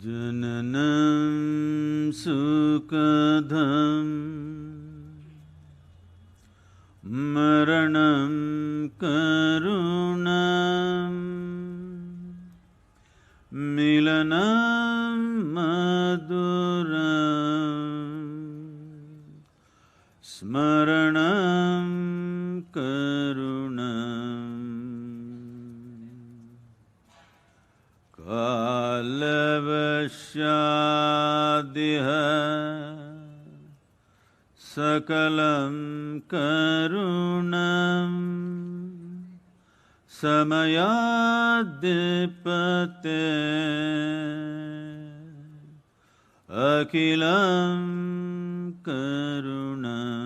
Jananam sukadham maranam karunam milanam maduram smaranam karunam kalavashyadiha sakalam karunam samayadipate akilam karunam.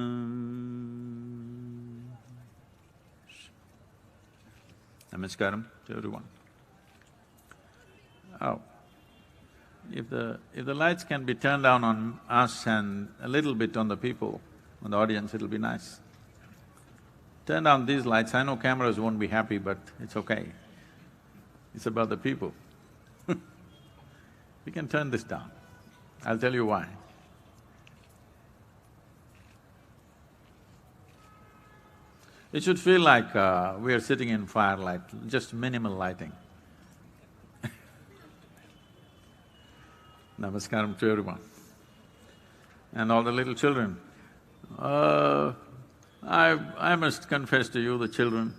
Namaskaram to everyone. Oh, if the lights can be turned down on us and a little bit on the people, on the audience, it'll be nice. Turn down these lights. I know cameras won't be happy, but it's okay. It's about the people. We can turn this down. I'll tell you why. It should feel like we are sitting in firelight, just minimal lighting. Namaskaram to everyone. And all the little children. I must confess to you, the children,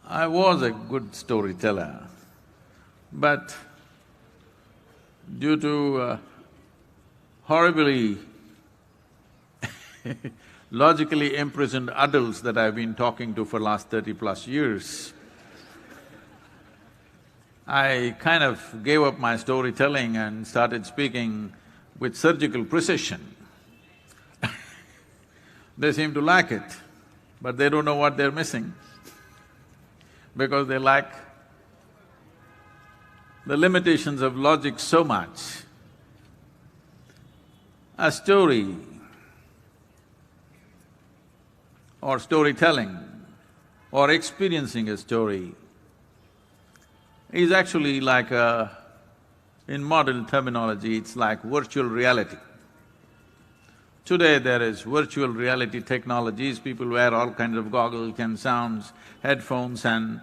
I was a good storyteller, but due to horribly logically imprisoned adults that I've been talking to for last 30+ years, I kind of gave up my storytelling and started speaking with surgical precision. They seem to like it, but they don't know what they're missing because they like the limitations of logic so much. A story or storytelling or experiencing a story is actually like in modern terminology, it's like virtual reality. Today there is virtual reality technologies, people wear all kinds of goggles and sounds, headphones, and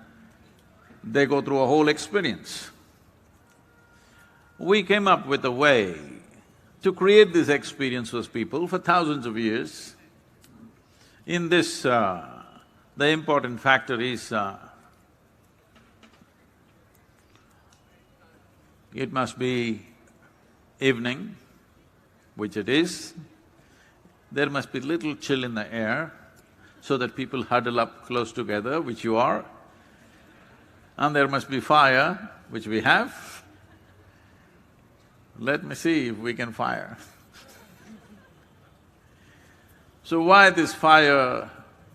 they go through a whole experience. We came up with a way to create this experience for people for thousands of years. In this, the important factor is it must be evening, which it is. There must be little chill in the air so that people huddle up close together, which you are. And there must be fire, which we have. Let me see if we can fire. So why this fire,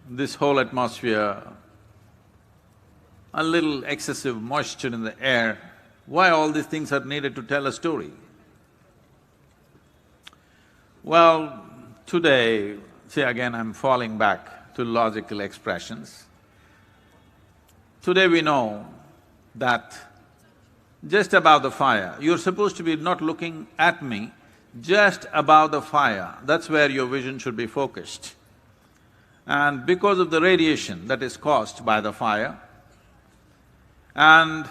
this whole atmosphere, a little excessive moisture in the air, why all these things are needed to tell a story? Well, today, see again I'm falling back to logical expressions. Today we know that just above the fire, you're supposed to be not looking at me, just above the fire, that's where your vision should be focused. And because of the radiation that is caused by the fire, and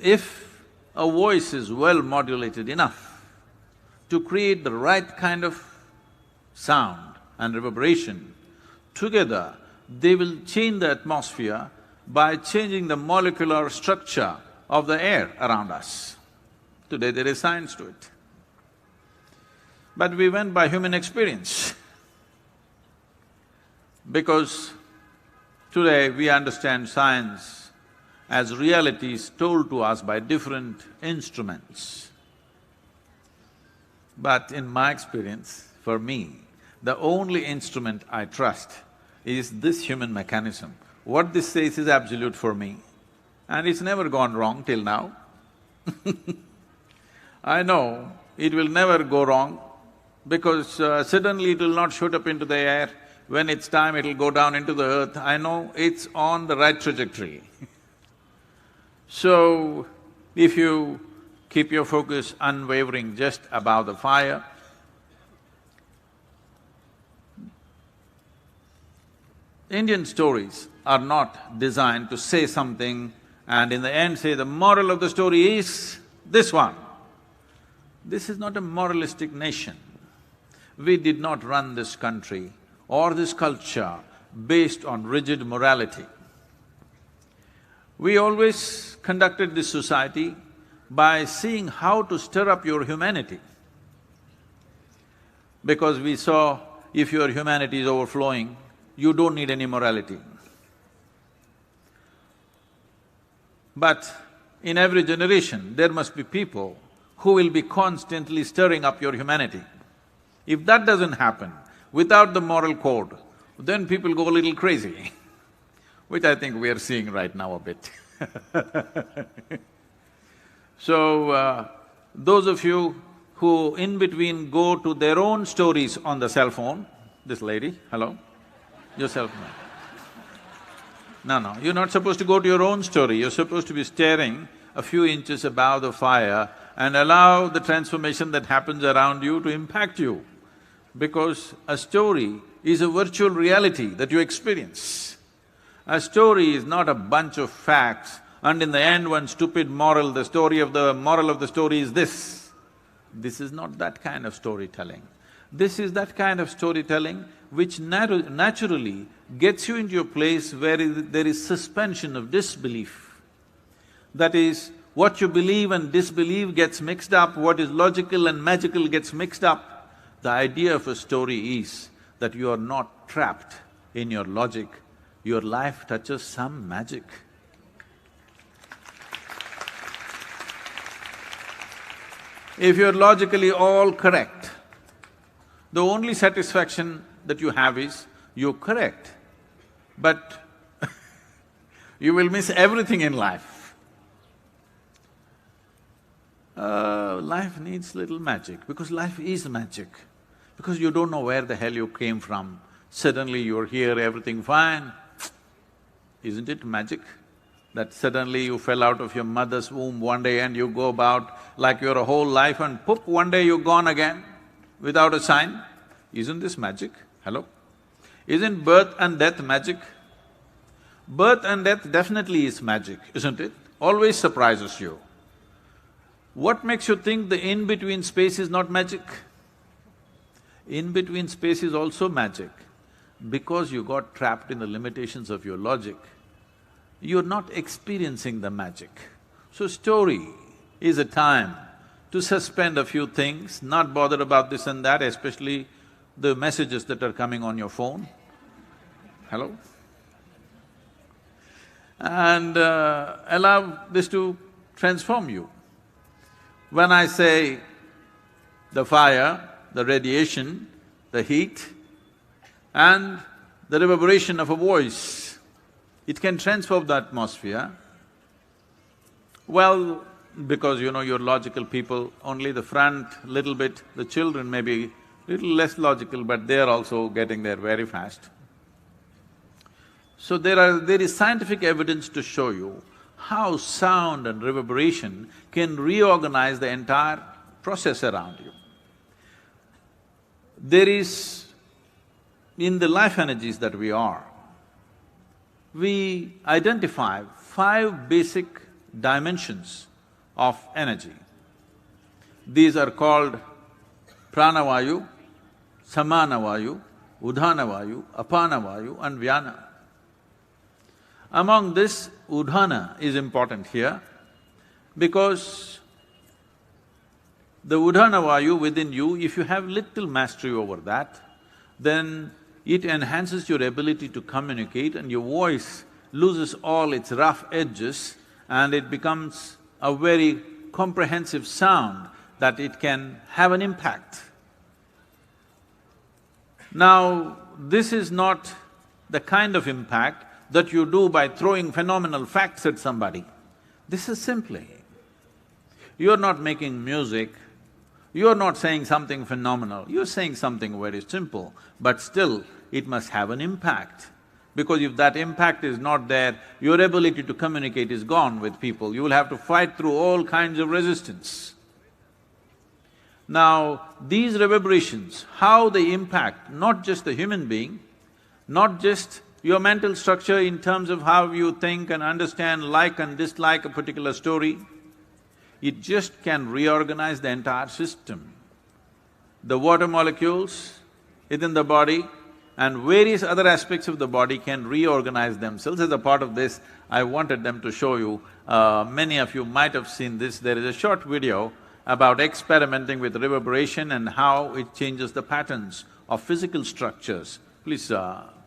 if a voice is well modulated enough to create the right kind of sound and reverberation, together they will change the atmosphere by changing the molecular structure of the air around us. Today there is science to it. But we went by human experience because today we understand science as realities told to us by different instruments. But in my experience, for me, the only instrument I trust is this human mechanism. What this says is absolute for me, and it's never gone wrong till now. I know it will never go wrong because suddenly it will not shoot up into the air. When it's time, it'll go down into the earth. I know it's on the right trajectory. So, If you keep your focus unwavering just above the fire, Indian stories are not designed to say something and in the end say the moral of the story is this one. This is not a moralistic nation. We did not run this country or this culture based on rigid morality. We always conducted this society by seeing how to stir up your humanity. Because we saw if your humanity is overflowing, you don't need any morality. But in every generation, there must be people who will be constantly stirring up your humanity. If that doesn't happen, without the moral code, then people go a little crazy, which I think we are seeing right now a bit. So, those of you who in between go to their own stories on the cell phone, this lady, hello, yourself, no, you're not supposed to go to your own story, you're supposed to be staring a few inches above the fire and allow the transformation that happens around you to impact you. Because a story is a virtual reality that you experience. A story is not a bunch of facts and in the end one stupid moral, the moral of the story is this. This is not that kind of storytelling. This is that kind of storytelling which naturally gets you into a place where there is suspension of disbelief. That is, what you believe and disbelieve gets mixed up, what is logical and magical gets mixed up. The idea of a story is that you are not trapped in your logic, your life touches some magic. If you're logically all correct, the only satisfaction that you have is you're correct, but you will miss everything in life. Life needs little magic, because life is magic. Because you don't know where the hell you came from, suddenly you're here, everything fine. Isn't it magic? That suddenly you fell out of your mother's womb one day and you go about like you're a whole life and poof, one day you're gone again without a sign. Isn't this magic? Hello? Isn't birth and death magic? Birth and death definitely is magic, isn't it? Always surprises you. What makes you think the in-between space is not magic? In-between space is also magic. Because you got trapped in the limitations of your logic, you're not experiencing the magic. So story is a time to suspend a few things, not bother about this and that, especially the messages that are coming on your phone. Hello? And allow this to transform you. When I say the fire, the radiation, the heat, and the reverberation of a voice, it can transform the atmosphere. Well, because you're logical people, only the front little bit, the children may be little less logical, but they're also getting there very fast. So there is scientific evidence to show you how sound and reverberation can reorganize the entire process around you. There is, in the life energies that we are, we identify 5 basic dimensions of energy. These are called pranavayu, samanavayu, udhanavayu, apanavayu and vyana. Among this, udhana is important here because the udhanavayu within you, if you have little mastery over that, then it enhances your ability to communicate and your voice loses all its rough edges and it becomes a very comprehensive sound that it can have an impact. Now, this is not the kind of impact that you do by throwing phenomenal facts at somebody. This is simply, you're not making music, you're not saying something phenomenal, you're saying something very simple, but still it must have an impact. Because if that impact is not there, your ability to communicate is gone with people. You will have to fight through all kinds of resistance. Now, these reverberations, how they impact not just the human being, not just your mental structure in terms of how you think and understand, like and dislike a particular story, it just can reorganize the entire system. The water molecules within the body and various other aspects of the body can reorganize themselves. As a part of this, I wanted them to show you, many of you might have seen this, there is a short video about experimenting with reverberation and how it changes the patterns of physical structures. Please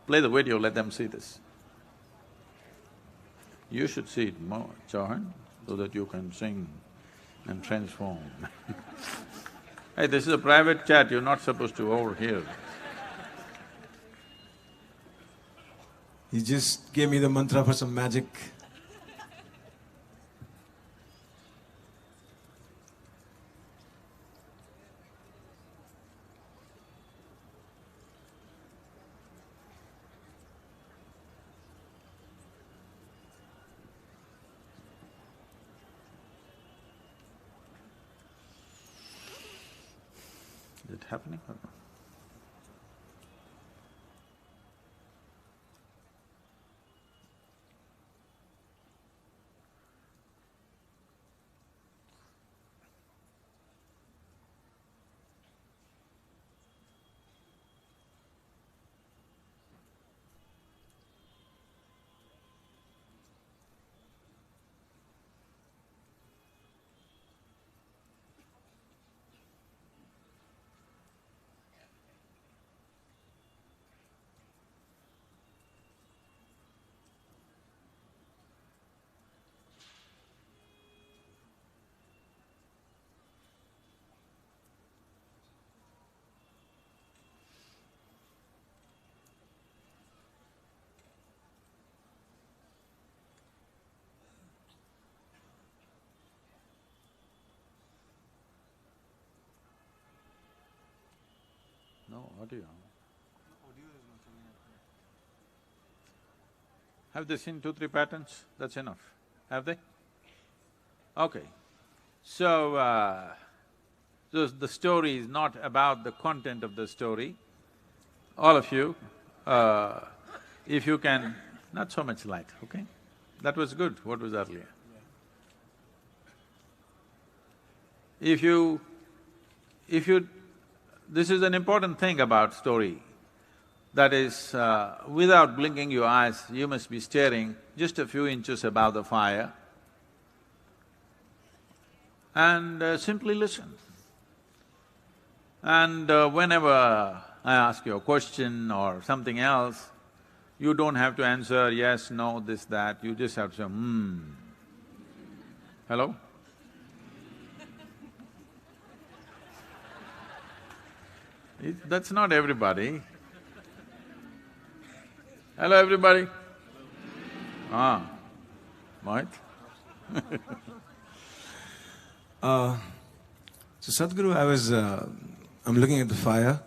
play the video, let them see this. You should see it more, Chauhan, so that you can sing and transform. Hey, this is a private chat, you're not supposed to overhear. You just gave me the mantra for some magic. Is it happening or not? No, audio. Have they seen 2-3 patterns? That's enough. Have they? Okay. So, the story is not about the content of the story. All of you, if you can… not so much light, okay? That was good, what was earlier. If you… this is an important thing about story. That is, without blinking your eyes, you must be staring just a few inches above the fire and simply listen. And whenever I ask you a question or something else, you don't have to answer yes, no, this, that, you just have to say, Hello? That's not everybody. Hello, everybody. Mohit? So Sadhguru, I'm looking at the fire,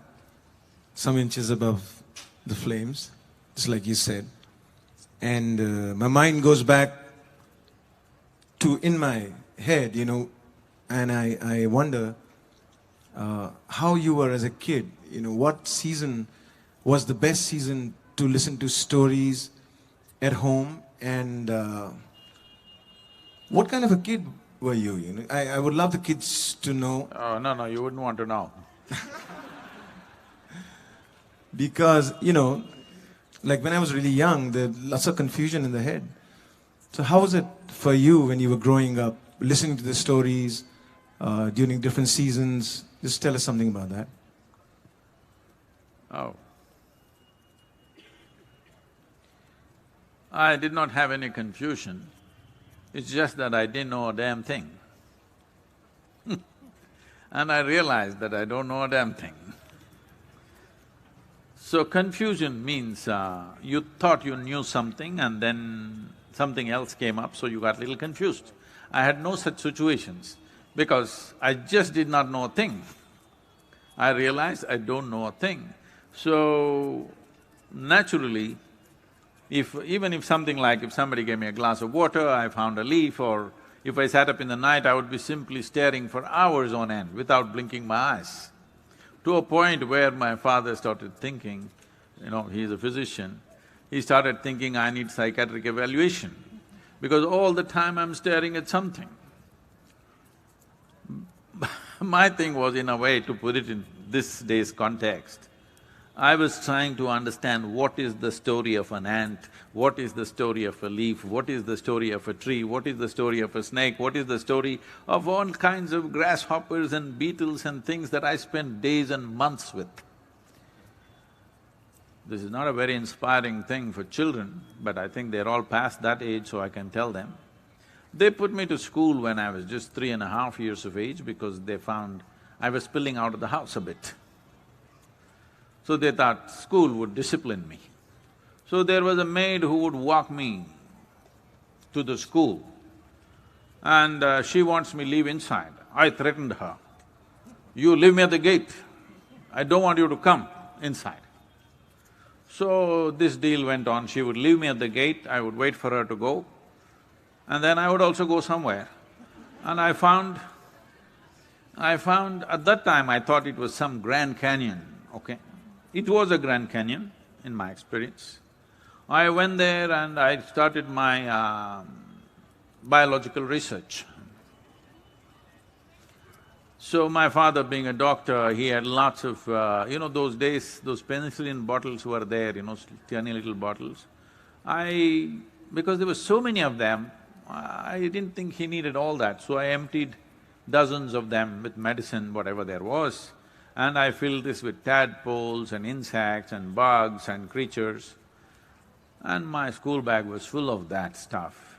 some inches above the flames, just like you said. And my mind goes back to in my head, and I wonder how you were as a kid, what season was the best season to listen to stories at home, and what kind of a kid were you? I would love the kids to know. Oh, no, you wouldn't want to know. Because, like when I was really young, there was lots of confusion in the head. So how was it for you when you were growing up, listening to the stories during different seasons? Just tell us something about that. Oh. I did not have any confusion. It's just that I didn't know a damn thing. And I realized that I don't know a damn thing. So confusion means you thought you knew something and then something else came up, so you got a little confused. I had no such situations because I just did not know a thing. I realized I don't know a thing. So, naturally, Even if something like, if somebody gave me a glass of water, I found a leaf, or if I sat up in the night, I would be simply staring for hours on end without blinking my eyes. To a point where my father started thinking, he's a physician, he started thinking I need psychiatric evaluation because all the time I'm staring at something. My thing was, in a way, to put it in this day's context, I was trying to understand what is the story of an ant, what is the story of a leaf, what is the story of a tree, what is the story of a snake, what is the story of all kinds of grasshoppers and beetles and things that I spent days and months with. This is not a very inspiring thing for children, but I think they're all past that age, so I can tell them. They put me to school when I was just 3.5 years of age because they found I was spilling out of the house a bit. So they thought school would discipline me. So there was a maid who would walk me to the school and she wants me leave inside. I threatened her, "You leave me at the gate, I don't want you to come inside." So this deal went on, she would leave me at the gate, I would wait for her to go, and then I would also go somewhere. And I found, at that time I thought it was some Grand Canyon, okay? It was a Grand Canyon, in my experience. I went there and I started my biological research. So my father being a doctor, he had lots of… those days, those penicillin bottles were there, tiny little bottles. Because there were so many of them, I didn't think he needed all that, so I emptied dozens of them with medicine, whatever there was. And I filled this with tadpoles and insects and bugs and creatures, and my school bag was full of that stuff.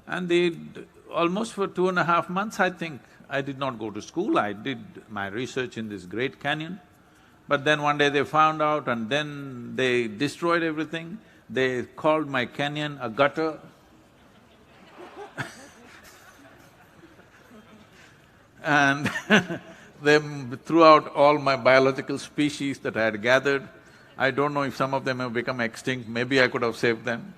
And almost for 2.5 months, I think, I did not go to school, I did my research in this great canyon. But then one day they found out and then they destroyed everything. They called my canyon a gutter. And they threw out all my biological species that I had gathered. I don't know if some of them have become extinct, maybe I could have saved them.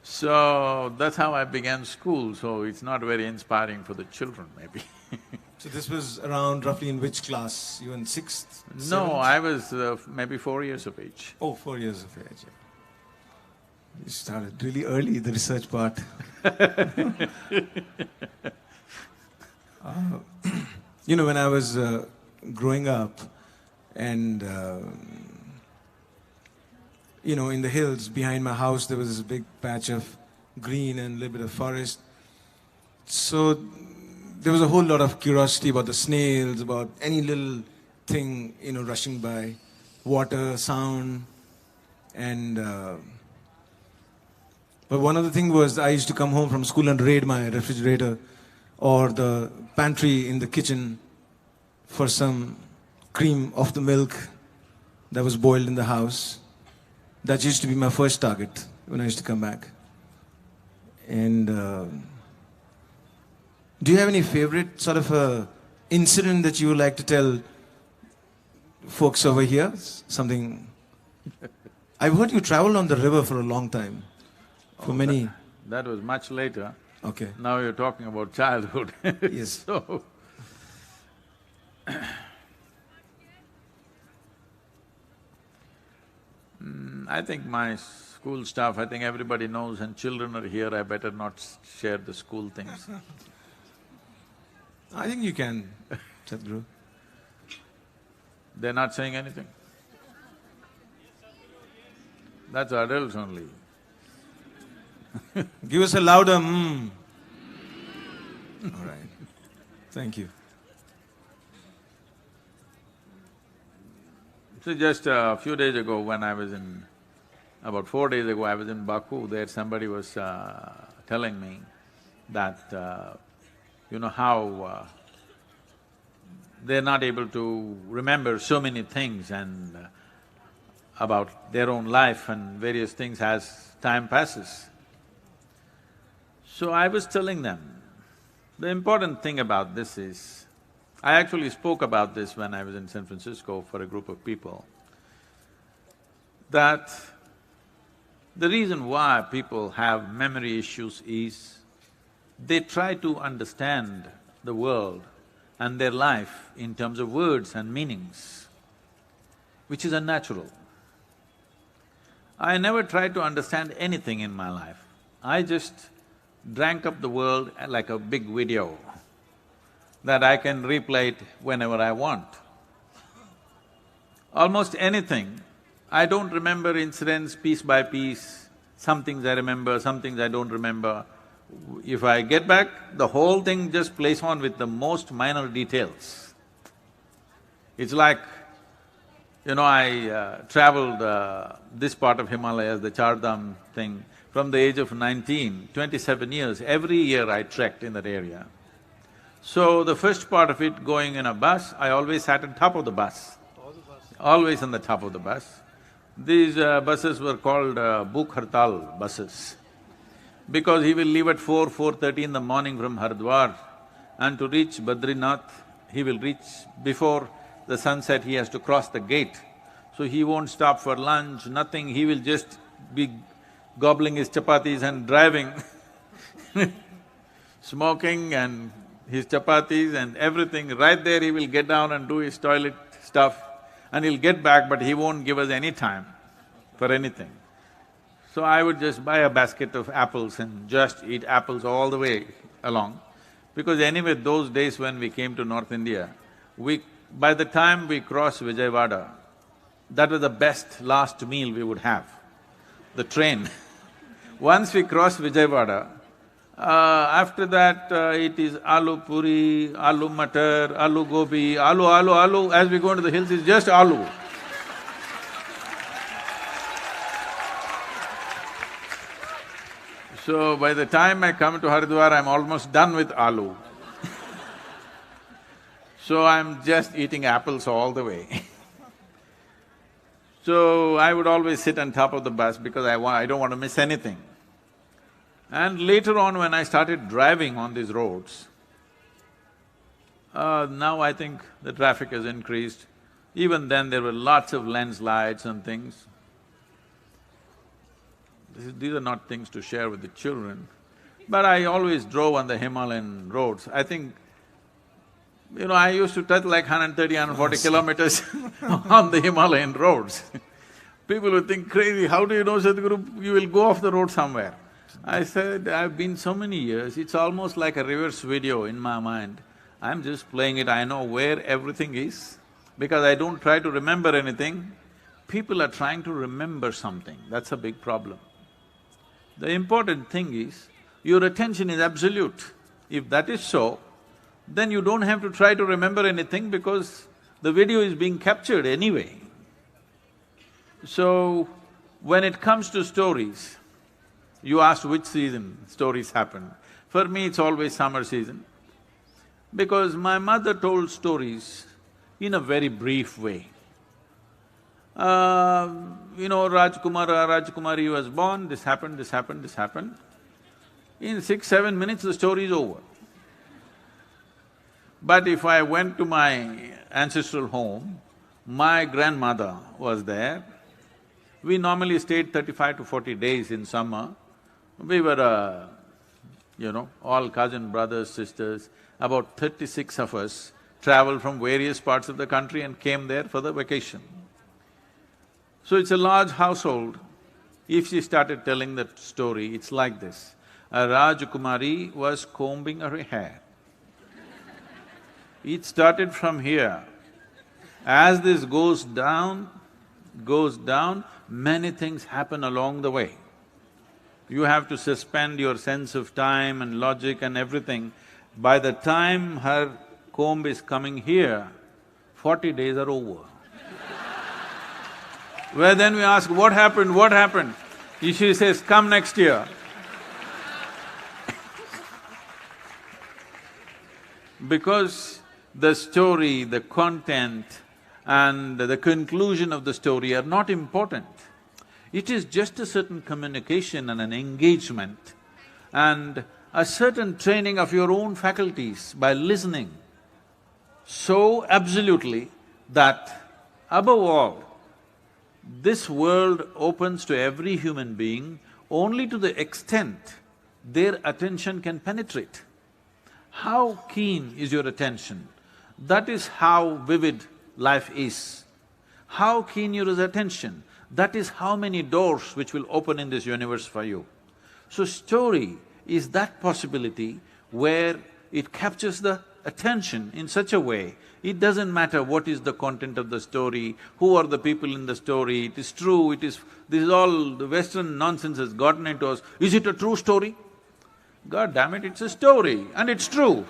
So that's how I began school, so it's not very inspiring for the children, maybe. So this was around roughly in which class? You were in sixth, No, seventh? I was maybe 4 years of age. Oh, 4 years of age, yeah. You started really early, the research part. When I was growing up and, in the hills behind my house, there was this big patch of green and a little bit of forest. So there was a whole lot of curiosity about the snails, about any little thing, rushing by, water, sound, and… But one other thing was I used to come home from school and raid my refrigerator or the pantry in the kitchen for some cream of the milk that was boiled in the house. That used to be my first target when I used to come back. And do you have any favorite sort of incident that you would like to tell folks over here? Something… I've heard you traveled on the river for a long time. For many… That was much later. Okay. Now you're talking about childhood. Yes. So, I think my school stuff, I think everybody knows, and children are here, I better not share the school things. I think you can, Sadhguru. They're not saying anything. That's adults only. Give us a louder mm. All right. Thank you. So just a few days ago when I was about 4 days ago, I was in Baku, there somebody was telling me that, how they're not able to remember so many things and about their own life and various things as time passes. So I was telling them, the important thing about this is, I actually spoke about this when I was in San Francisco for a group of people. that the reason why people have memory issues is they try to understand the world and their life in terms of words and meanings, which is unnatural. I never tried to understand anything in my life. I just drank up the world like a big video that I can replay it whenever I want. Almost anything, I don't remember incidents piece by piece. Some things I remember, some things I don't remember. If I get back, the whole thing just plays on with the most minor details. It's like, I traveled this part of Himalayas, the Char Dham thing, from the age of 19, 27 years, every year I trekked in that area. So the first part of it, going in a bus, I always sat on top of the bus. Always on the top of the bus. These buses were called Bhuk Hartal buses, because he will leave at 4:30 in the morning from Haridwar, and to reach Badrinath, he will reach before the sunset, he has to cross the gate. So he won't stop for lunch, nothing, he will just be gobbling his chapatis and driving smoking and his chapatis and everything. Right there he will get down and do his toilet stuff, and he'll get back, but he won't give us any time for anything. So I would just buy a basket of apples and just eat apples all the way along. Because anyway, those days when we came to North India, by the time we crossed Vijayawada, that was the best last meal we would have, the train. Once we crossed Vijayawada, after that it is aloo puri, aloo matar, aloo gobi, aloo, as we go into the hills, it's just aloo. So by the time I come to Haridwar, I'm almost done with aloo. So I'm just eating apples all the way. So I would always sit on top of the bus because I don't want to miss anything. And later on when I started driving on these roads, now I think the traffic has increased. Even then there were lots of landslides and things. These are not things to share with the children, but I always drove on the Himalayan roads. I think, I used to touch like 130, 140 kilometers on the Himalayan roads. People would think, crazy, how do you know, Sadhguru, you will go off the road somewhere? I said, I've been so many years, it's almost like a reverse video in my mind. I'm just playing it, I know where everything is, because I don't try to remember anything. People are trying to remember something, that's a big problem. The important thing is, your attention is absolute. If that is so, then you don't have to try to remember anything because the video is being captured anyway. So, when it comes to stories, you asked which season stories happen. For me, it's always summer season, because my mother told stories in a very brief way. Rajkumari was born, this happened, this happened, this happened. In 6-7 minutes, the story is over. But if I went to my ancestral home, my grandmother was there. We normally stayed 35 to 40 days in summer. We were, all cousin brothers, sisters, about 36 of us traveled from various parts of the country and came there for the vacation. So it's a large household. If she started telling that story, it's like this. A Rajkumari was combing her hair. It started from here. As this goes down, many things happen along the way. You have to suspend your sense of time and logic and everything. By the time her comb is coming here, 40 days are over. Where then we ask, what happened, what happened? She says, come next year. Because the story, the content and the conclusion of the story are not important. It is just a certain communication and an engagement and a certain training of your own faculties by listening so absolutely that above all, This world opens to every human being only to the extent their attention can penetrate. How keen is your attention? That is how vivid life is. How keen your attention, that is how many doors which will open in this universe for you. So story is that possibility where it captures the attention in such a way, it doesn't matter what is the content of the story, who are the people in the story, it is true, this is all… the Western nonsense has gotten into us. Is it a true story? God damn it, it's a story and it's true.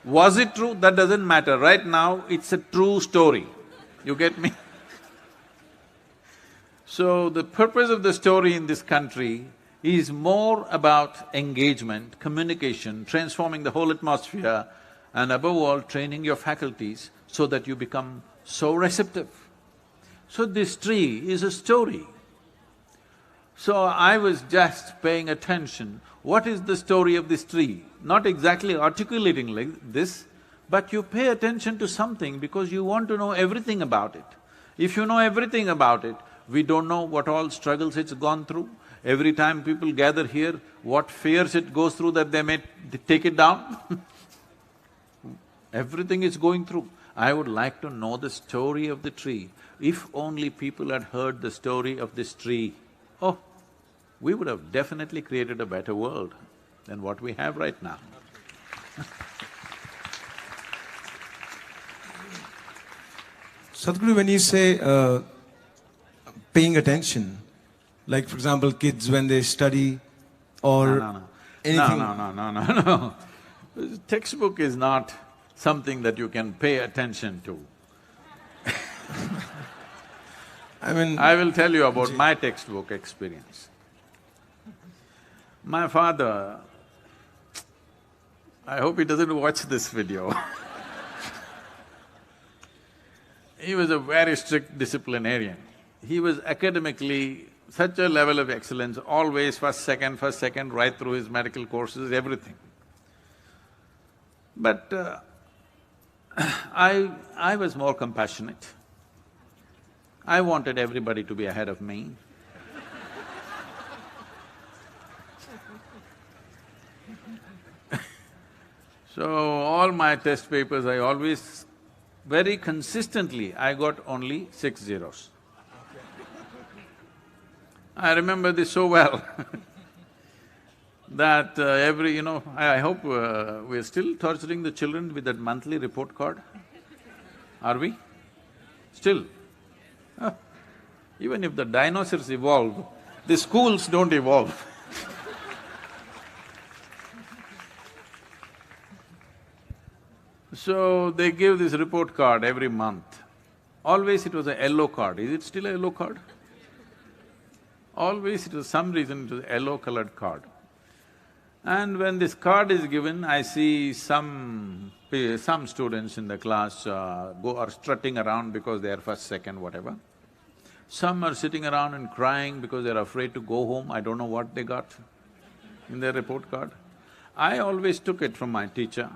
Was it true? That doesn't matter. Right now, it's a true story. You get me? So, the purpose of the story in this country is more about engagement, communication, transforming the whole atmosphere, and above all, training your faculties so that you become so receptive. So, this tree is a story. So, I was just paying attention, what is the story of this tree? Not exactly articulating like this, but you pay attention to something because you want to know everything about it. If you know everything about it, we don't know what all struggles it's gone through. Every time people gather here, what fears it goes through that they may take it down everything it's going through. I would like to know the story of the tree. If only people had heard the story of this tree, oh, we would have definitely created a better world than what we have right now. Sadhguru, when you say paying attention, like for example, kids when they study or anything… No. Textbook is not something that you can pay attention to. I mean… I will tell you about my textbook experience. My father, I hope he doesn't watch this video he was a very strict disciplinarian. He was academically such a level of excellence, always first, second, right through his medical courses, everything. But I was more compassionate. I wanted everybody to be ahead of me. So, all my test papers, I always… very consistently, I got only 6 zeros. I remember this so well that I hope we're still torturing the children with that monthly report card. Are we? Still? Oh, even if the dinosaurs evolve, the schools don't evolve So, they give this report card every month. Always it was a yellow card. Is it still a yellow card? Always it was some reason it was a yellow-colored card. And when this card is given, I see some students in the class are strutting around because they are first, second, whatever. Some are sitting around and crying because they're afraid to go home, I don't know what they got in their report card. I always took it from my teacher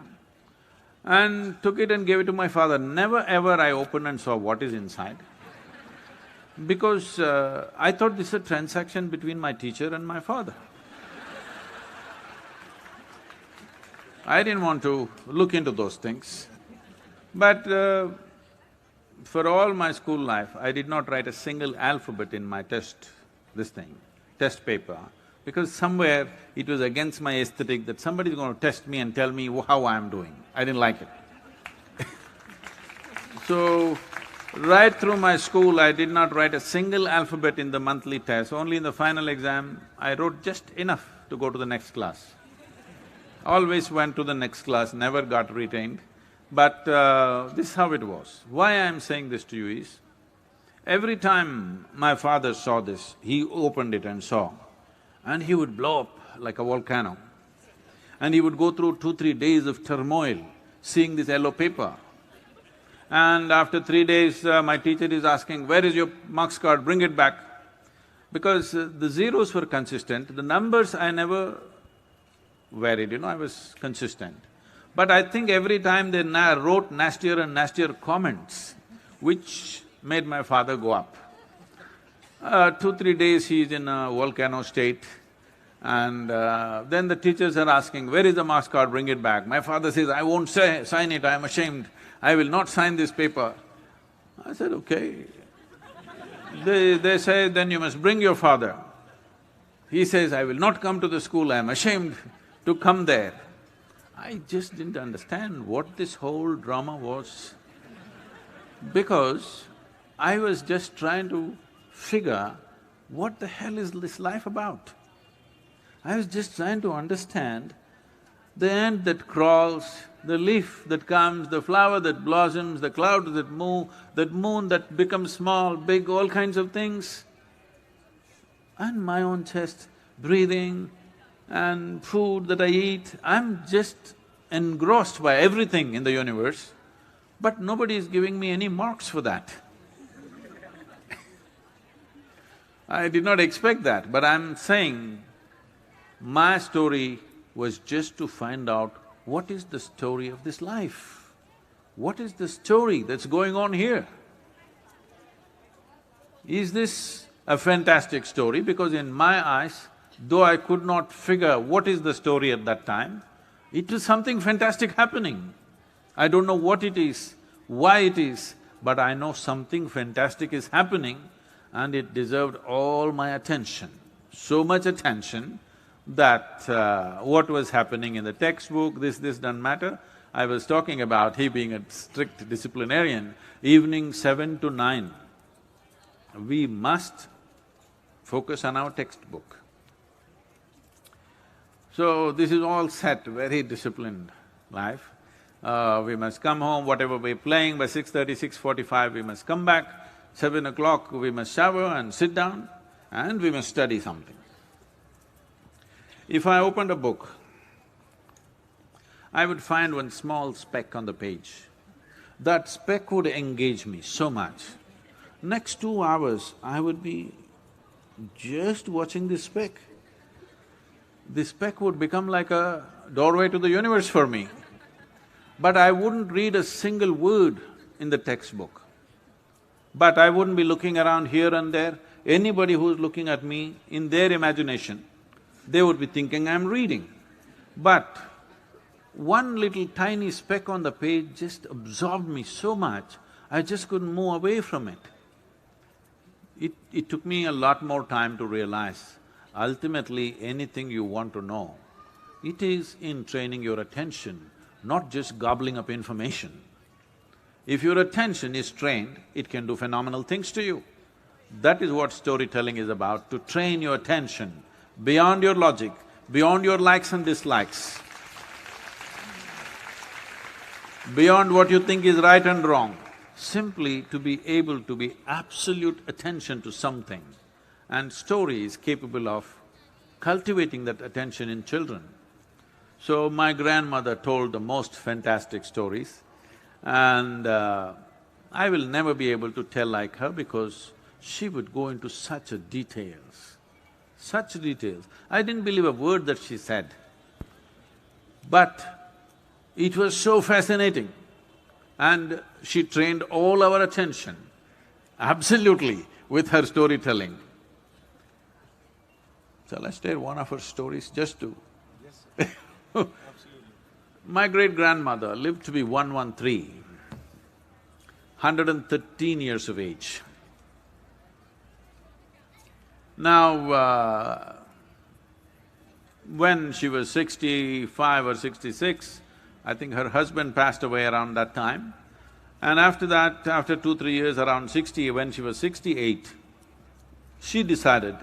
and took it and gave it to my father. Never ever I opened and saw what is inside, because I thought this is a transaction between my teacher and my father. I didn't want to look into those things. But for all my school life, I did not write a single alphabet in my test paper, because somewhere it was against my aesthetic that somebody is going to test me and tell me how I am doing. I didn't like it. So, right through my school, I did not write a single alphabet in the monthly test. Only in the final exam, I wrote just enough to go to the next class. Always went to the next class, never got retained. But this is how it was. Why I am saying this to you is, every time my father saw this, he opened it and saw, and he would blow up like a volcano. And he would go through 2-3 days of turmoil, seeing this yellow paper. And after 3 days, my teacher is asking, where is your marks card, bring it back. Because the zeros were consistent, the numbers I never varied, I was consistent. But I think every time they wrote nastier and nastier comments, which made my father go up. 2-3 days he is in a volcano state, and then the teachers are asking, "Where is the marks card, bring it back." My father says, "I won't sign it, I am ashamed, I will not sign this paper." I said, "Okay." They say, "Then you must bring your father." He says, "I will not come to the school, I am ashamed to come there." I just didn't understand what this whole drama was, because I was just trying to figure what the hell is this life about. I was just trying to understand the ant that crawls, the leaf that comes, the flower that blossoms, the clouds that move, that moon that becomes small, big, all kinds of things. And my own chest, breathing and food that I eat, I'm just engrossed by everything in the universe, but nobody is giving me any marks for that. I did not expect that, but I'm saying my story was just to find out what is the story of this life. What is the story that's going on here? Is this a fantastic story? Because in my eyes, though I could not figure what is the story at that time, it is something fantastic happening. I don't know what it is, why it is, but I know something fantastic is happening and it deserved all my attention. So much attention that what was happening in the textbook, this doesn't matter. I was talking about he being a strict disciplinarian, evening 7 to 9, we must focus on our textbook. So this is all set, very disciplined life. We must come home, whatever we're playing, by 6:30, 6:45 we must come back, 7 o'clock we must shower and sit down and we must study something. If I opened a book, I would find one small speck on the page. That speck would engage me so much. Next 2 hours, I would be just watching this speck. This speck would become like a doorway to the universe for me. But I wouldn't read a single word in the textbook. But I wouldn't be looking around here and there. Anybody who's looking at me, in their imagination, they would be thinking I'm reading. But one little tiny speck on the page just absorbed me so much, I just couldn't move away from it. It took me a lot more time to realize, ultimately anything you want to know, it is in training your attention, not just gobbling up information. If your attention is trained, it can do phenomenal things to you. That is what storytelling is about, to train your attention beyond your logic, beyond your likes and dislikes, beyond what you think is right and wrong, simply to be able to be absolute attention to something. And story is capable of cultivating that attention in children. So my grandmother told the most fantastic stories, and I will never be able to tell like her because she would go into such details, such details. I didn't believe a word that she said, but it was so fascinating. And she trained all our attention, absolutely, with her storytelling. Shall I share one of her stories just to… Yes, sir. Absolutely. My great-grandmother lived to be 113, 113 years of age. Now, when she was 65 or 66, I think her husband passed away around that time. And after that, after 2-3 years, around 60, when she was 68, she decided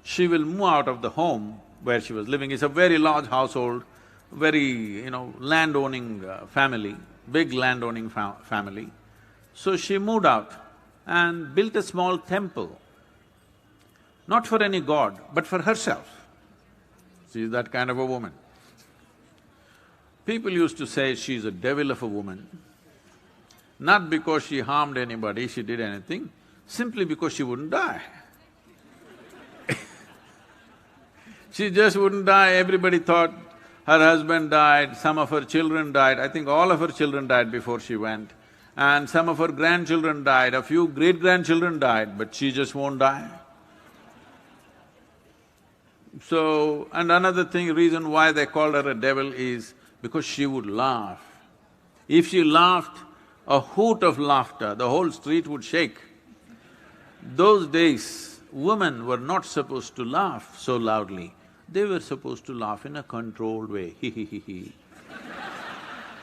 she will move out of the home where she was living. It's a very large household, very, land-owning family, big land-owning family. So she moved out and built a small temple, not for any god, but for herself. She is that kind of a woman. People used to say she's a devil of a woman, not because she harmed anybody, she did anything, simply because she wouldn't die. She just wouldn't die. Everybody thought her husband died, some of her children died. I think all of her children died before she went. and some of her grandchildren died, a few great-grandchildren died, but she just won't die. So, and another thing, reason why they called her a devil is because she would laugh. If she laughed, a hoot of laughter, the whole street would shake. Those days, women were not supposed to laugh so loudly. They were supposed to laugh in a controlled way, hee.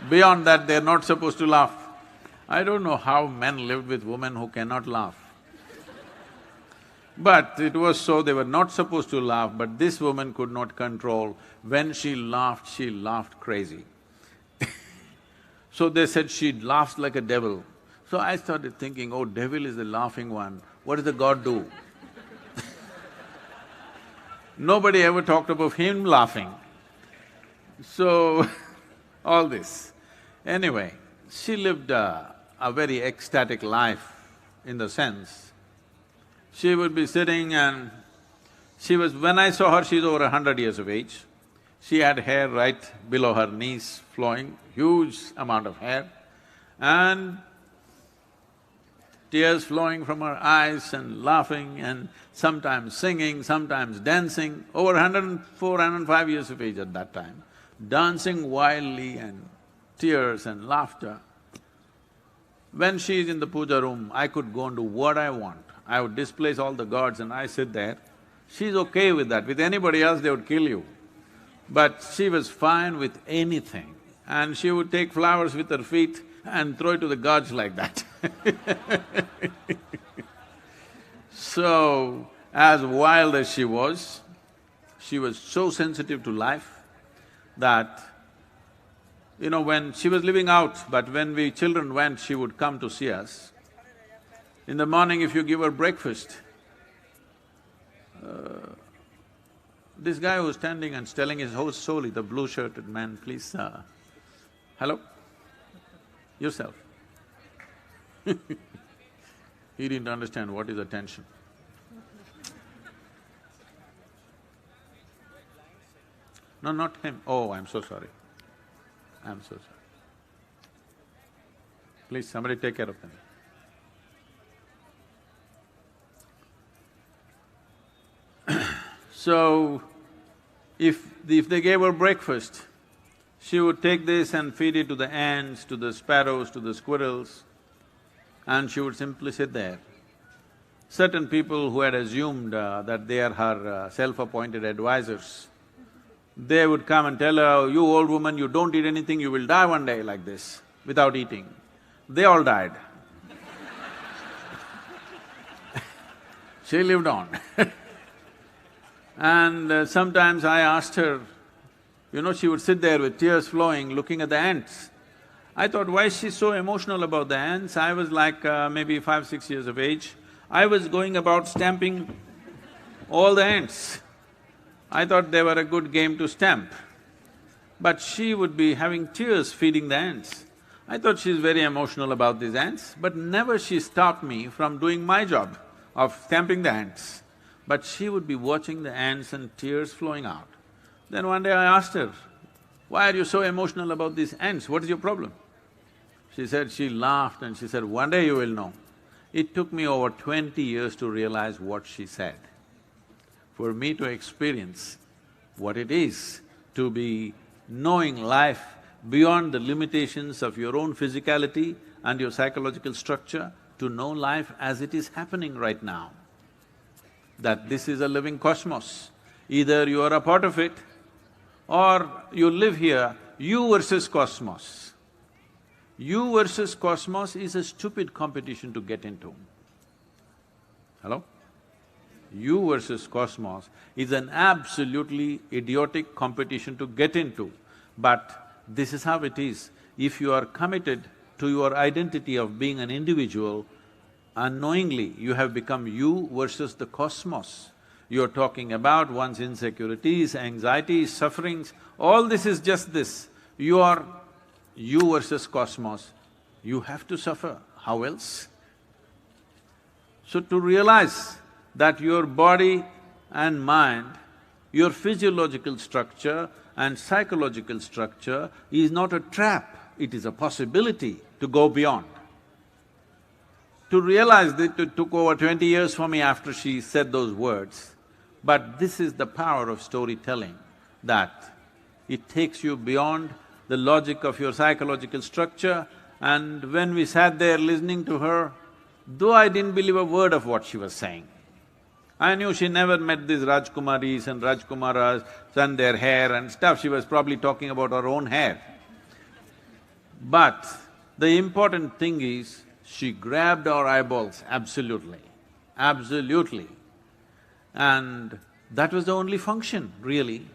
Beyond that, they're not supposed to laugh. I don't know how men lived with women who cannot laugh. But it was so, they were not supposed to laugh, but this woman could not control. When she laughed crazy. So they said she laughs like a devil. So I started thinking, oh, devil is the laughing one, what does the God do? Nobody ever talked about him laughing. So, all this. Anyway, she lived a very ecstatic life in the sense, she would be sitting and when I saw her, she's over 100 years of age. She had hair right below her knees flowing, huge amount of hair, and tears flowing from her eyes and laughing and sometimes singing, sometimes dancing, over 104, 105 years of age at that time, dancing wildly and tears and laughter. When she is in the puja room, I could go and do what I want. I would displace all the gods and I sit there. She's okay with that. With anybody else, they would kill you. But she was fine with anything. And she would take flowers with her feet and throw it to the gods like that. So, as wild as she was so sensitive to life that, you know, when she was living out, but when we children went, she would come to see us. In the morning, if you give her breakfast, this guy who's standing and telling his whole story, the blue-shirted man, please, hello? Yourself. He didn't understand what is attention. No, not him. Oh, I'm so sorry. I'm so sorry. Please, somebody take care of them. So, if they gave her breakfast, she would take this and feed it to the ants, to the sparrows, to the squirrels, and she would simply sit there. Certain people who had assumed that they are her self-appointed advisors, they would come and tell her, you old woman, you don't eat anything, you will die one day like this, without eating. They all died. She lived on. And sometimes I asked her, you know, she would sit there with tears flowing, looking at the ants. I thought, why is she so emotional about the ants? I was like maybe 5, 6 years of age. I was going about stamping all the ants. I thought they were a good game to stamp. But she would be having tears feeding the ants. I thought she's very emotional about these ants, but never she stopped me from doing my job of stamping the ants. But she would be watching the ants and tears flowing out. Then one day I asked her, why are you so emotional about these ants? What is your problem? She said, she laughed and she said, one day you will know. It took me over 20 years to realize what she said. For me to experience what it is to be knowing life beyond the limitations of your own physicality and your psychological structure, to know life as it is happening right now. That this is a living cosmos. Either you are a part of it or you live here, you versus cosmos. You versus cosmos is a stupid competition to get into. Hello? You versus cosmos is an absolutely idiotic competition to get into. But this is how it is. If you are committed to your identity of being an individual, unknowingly you have become you versus the cosmos. You're talking about one's insecurities, anxieties, sufferings, all this is just this. You are you versus cosmos, you have to suffer, how else? So to realize that your body and mind, your physiological structure and psychological structure is not a trap, it is a possibility to go beyond. To realize that it took over 20 years for me after she said those words. But this is the power of storytelling, that it takes you beyond the logic of your psychological structure. And when we sat there listening to her, though I didn't believe a word of what she was saying, I knew she never met these Rajkumaris and Rajkumaras and their hair and stuff, she was probably talking about her own hair. But the important thing is, she grabbed our eyeballs, absolutely, absolutely. And that was the only function, really.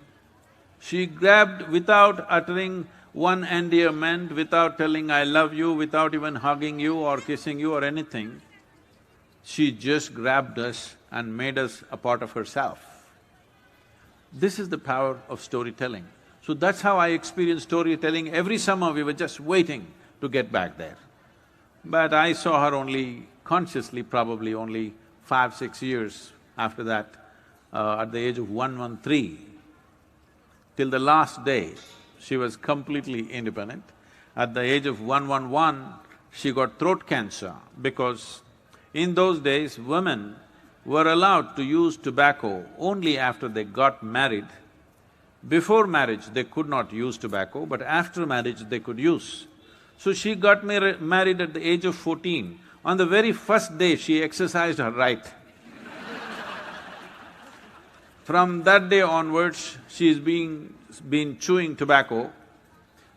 She grabbed without uttering one endearment, without telling I love you, without even hugging you or kissing you or anything. She just grabbed us and made us a part of herself. This is the power of storytelling. So that's how I experienced storytelling. Every summer we were just waiting to get back there. But I saw her only consciously, probably only 5, 6 years after that, at the age of 113. Till the last day, she was completely independent. At the age of 111, she got throat cancer because in those days, women were allowed to use tobacco only after they got married. Before marriage, they could not use tobacco, but after marriage, they could use. So she got married at the age of 14. On the very first day, she exercised her right. From that day onwards, she's been chewing tobacco.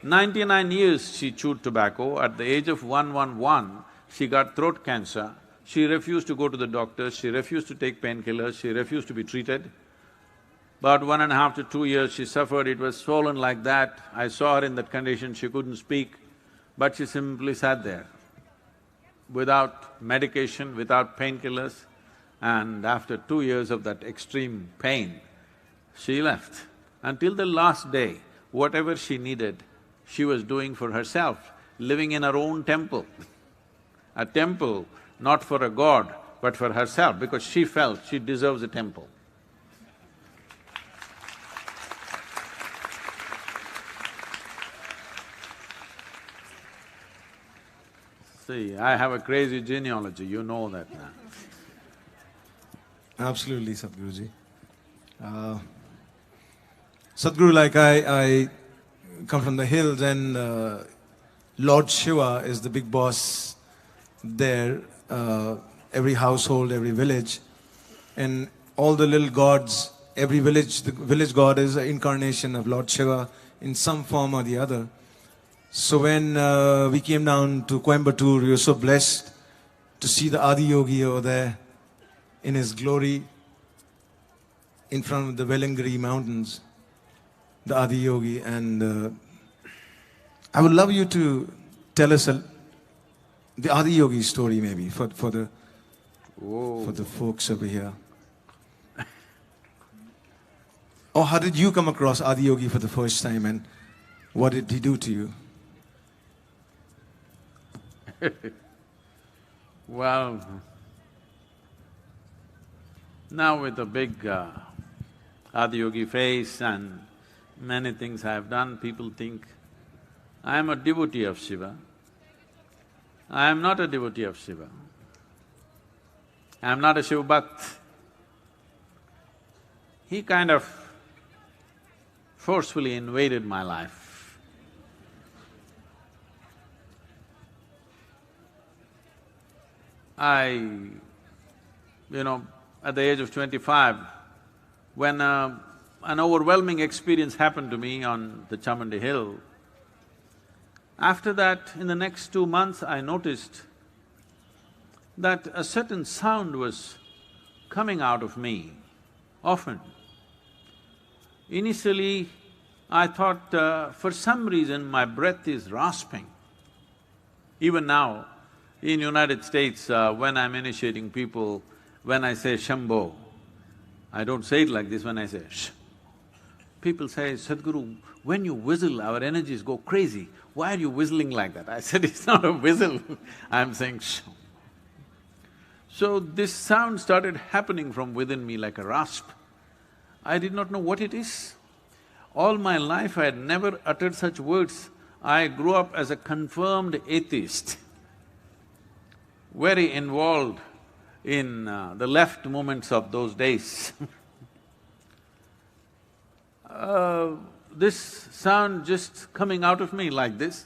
99 years she chewed tobacco. At the age of 111, she got throat cancer. She refused to go to the doctor, she refused to take painkillers, she refused to be treated. About 1.5 to 2 years she suffered, it was swollen like that. I saw her in that condition, she couldn't speak, but she simply sat there without medication, without painkillers, and after 2 years of that extreme pain, she left. Until the last day, whatever she needed, she was doing for herself, living in her own temple. A temple not for a god, but for herself, because she felt she deserves a temple. See, I have a crazy genealogy, you know that now. Absolutely, Sadhguruji. Sadhguru, like I come from the hills and Lord Shiva is the big boss there, every household, every village, and all the little gods, every village, the village god is an incarnation of Lord Shiva in some form or the other. So when we came down to Coimbatore, we were so blessed to see the Adi Yogi over there in his glory in front of the Velangiri mountains, the Adi Yogi, and I would love you to tell us the Adi Yogi story maybe for the folks over here. Or how did you come across Adi Yogi for the first time and what did he do to you? Well, now with a big Adiyogi face and many things I have done, people think I am a devotee of Shiva. I am not a devotee of Shiva. I am not a Shiva Bhakt. He kind of forcefully invaded my life. At the age of 25, when an overwhelming experience happened to me on the Chamundi hill, after that, in the next 2 months, I noticed that a certain sound was coming out of me often. Initially, I thought for some reason my breath is rasping. Even now, in United States, when I'm initiating people, when I say Shambho, I don't say it like this, when I say Sh. People say, Sadhguru, when you whistle, our energies go crazy. Why are you whistling like that? I said, it's not a whistle, I'm saying Sh. So this sound started happening from within me like a rasp. I did not know what it is. All my life I had never uttered such words. I grew up as a confirmed atheist. very involved in the left movements of those days. This sound just coming out of me like this,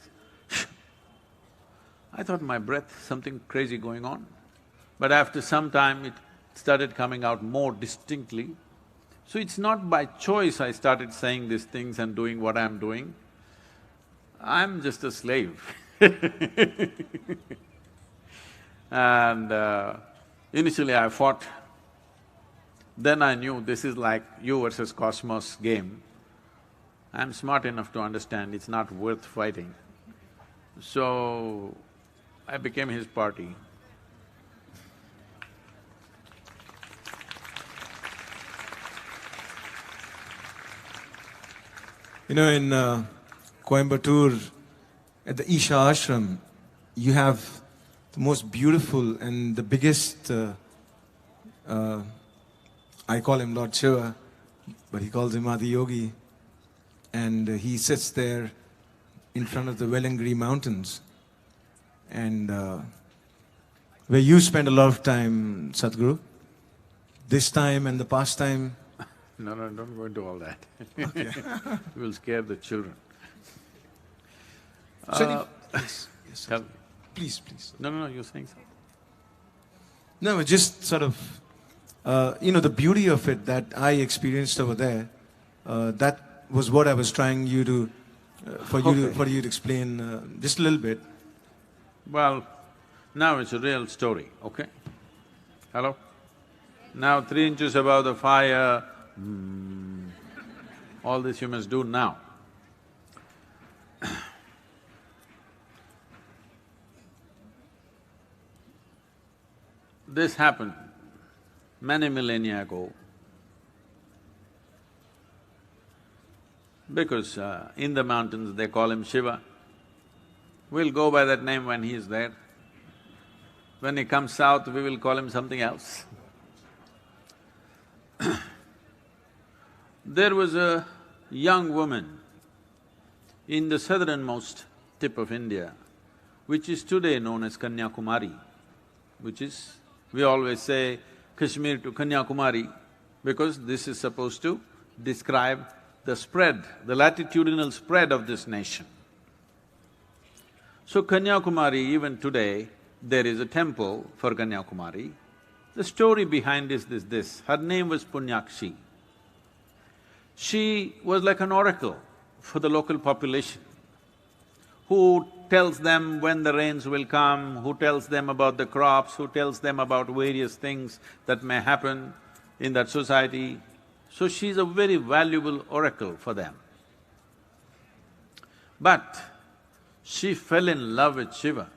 I thought my breath, something crazy going on. But after some time, it started coming out more distinctly. So it's not by choice I started saying these things and doing what I'm doing. I'm just a slave. And initially I fought. Then I knew this is like you versus cosmos game. I'm smart enough to understand it's not worth fighting. So, I became his party. You know, in Coimbatore, at the Isha Ashram, you have the most beautiful and the biggest, I call him Lord Shiva, but he calls him Adi Yogi. And he sits there in front of the Wellingri Mountains. And where you spend a lot of time, Sadhguru, this time and the past time. No, don't go into all that. Okay. We'll scare the children. Yes, yes, Tell me. please. No, you're saying something. No, it's just sort of, you know, the beauty of it that I experienced over there, that was what I was trying you to, for you to explain just a little bit. Well, now it's a real story, okay? Hello? Now 3 inches above the fire, all this you must do now. This happened many millennia ago, because in the mountains they call him Shiva. We'll go by that name when he is there. When he comes south, we will call him something else. There was a young woman in the southernmost tip of India, which is today known as Kanyakumari, which is… we always say Kashmir to Kanyakumari because this is supposed to describe the spread, the latitudinal spread of this nation. So Kanyakumari, even today, there is a temple for Kanyakumari. The story behind is this, her name was Punyakshi. She was like an oracle for the local population, who tells them when the rains will come, who tells them about the crops, who tells them about various things that may happen in that society. So she's a very valuable oracle for them. But she fell in love with Shiva,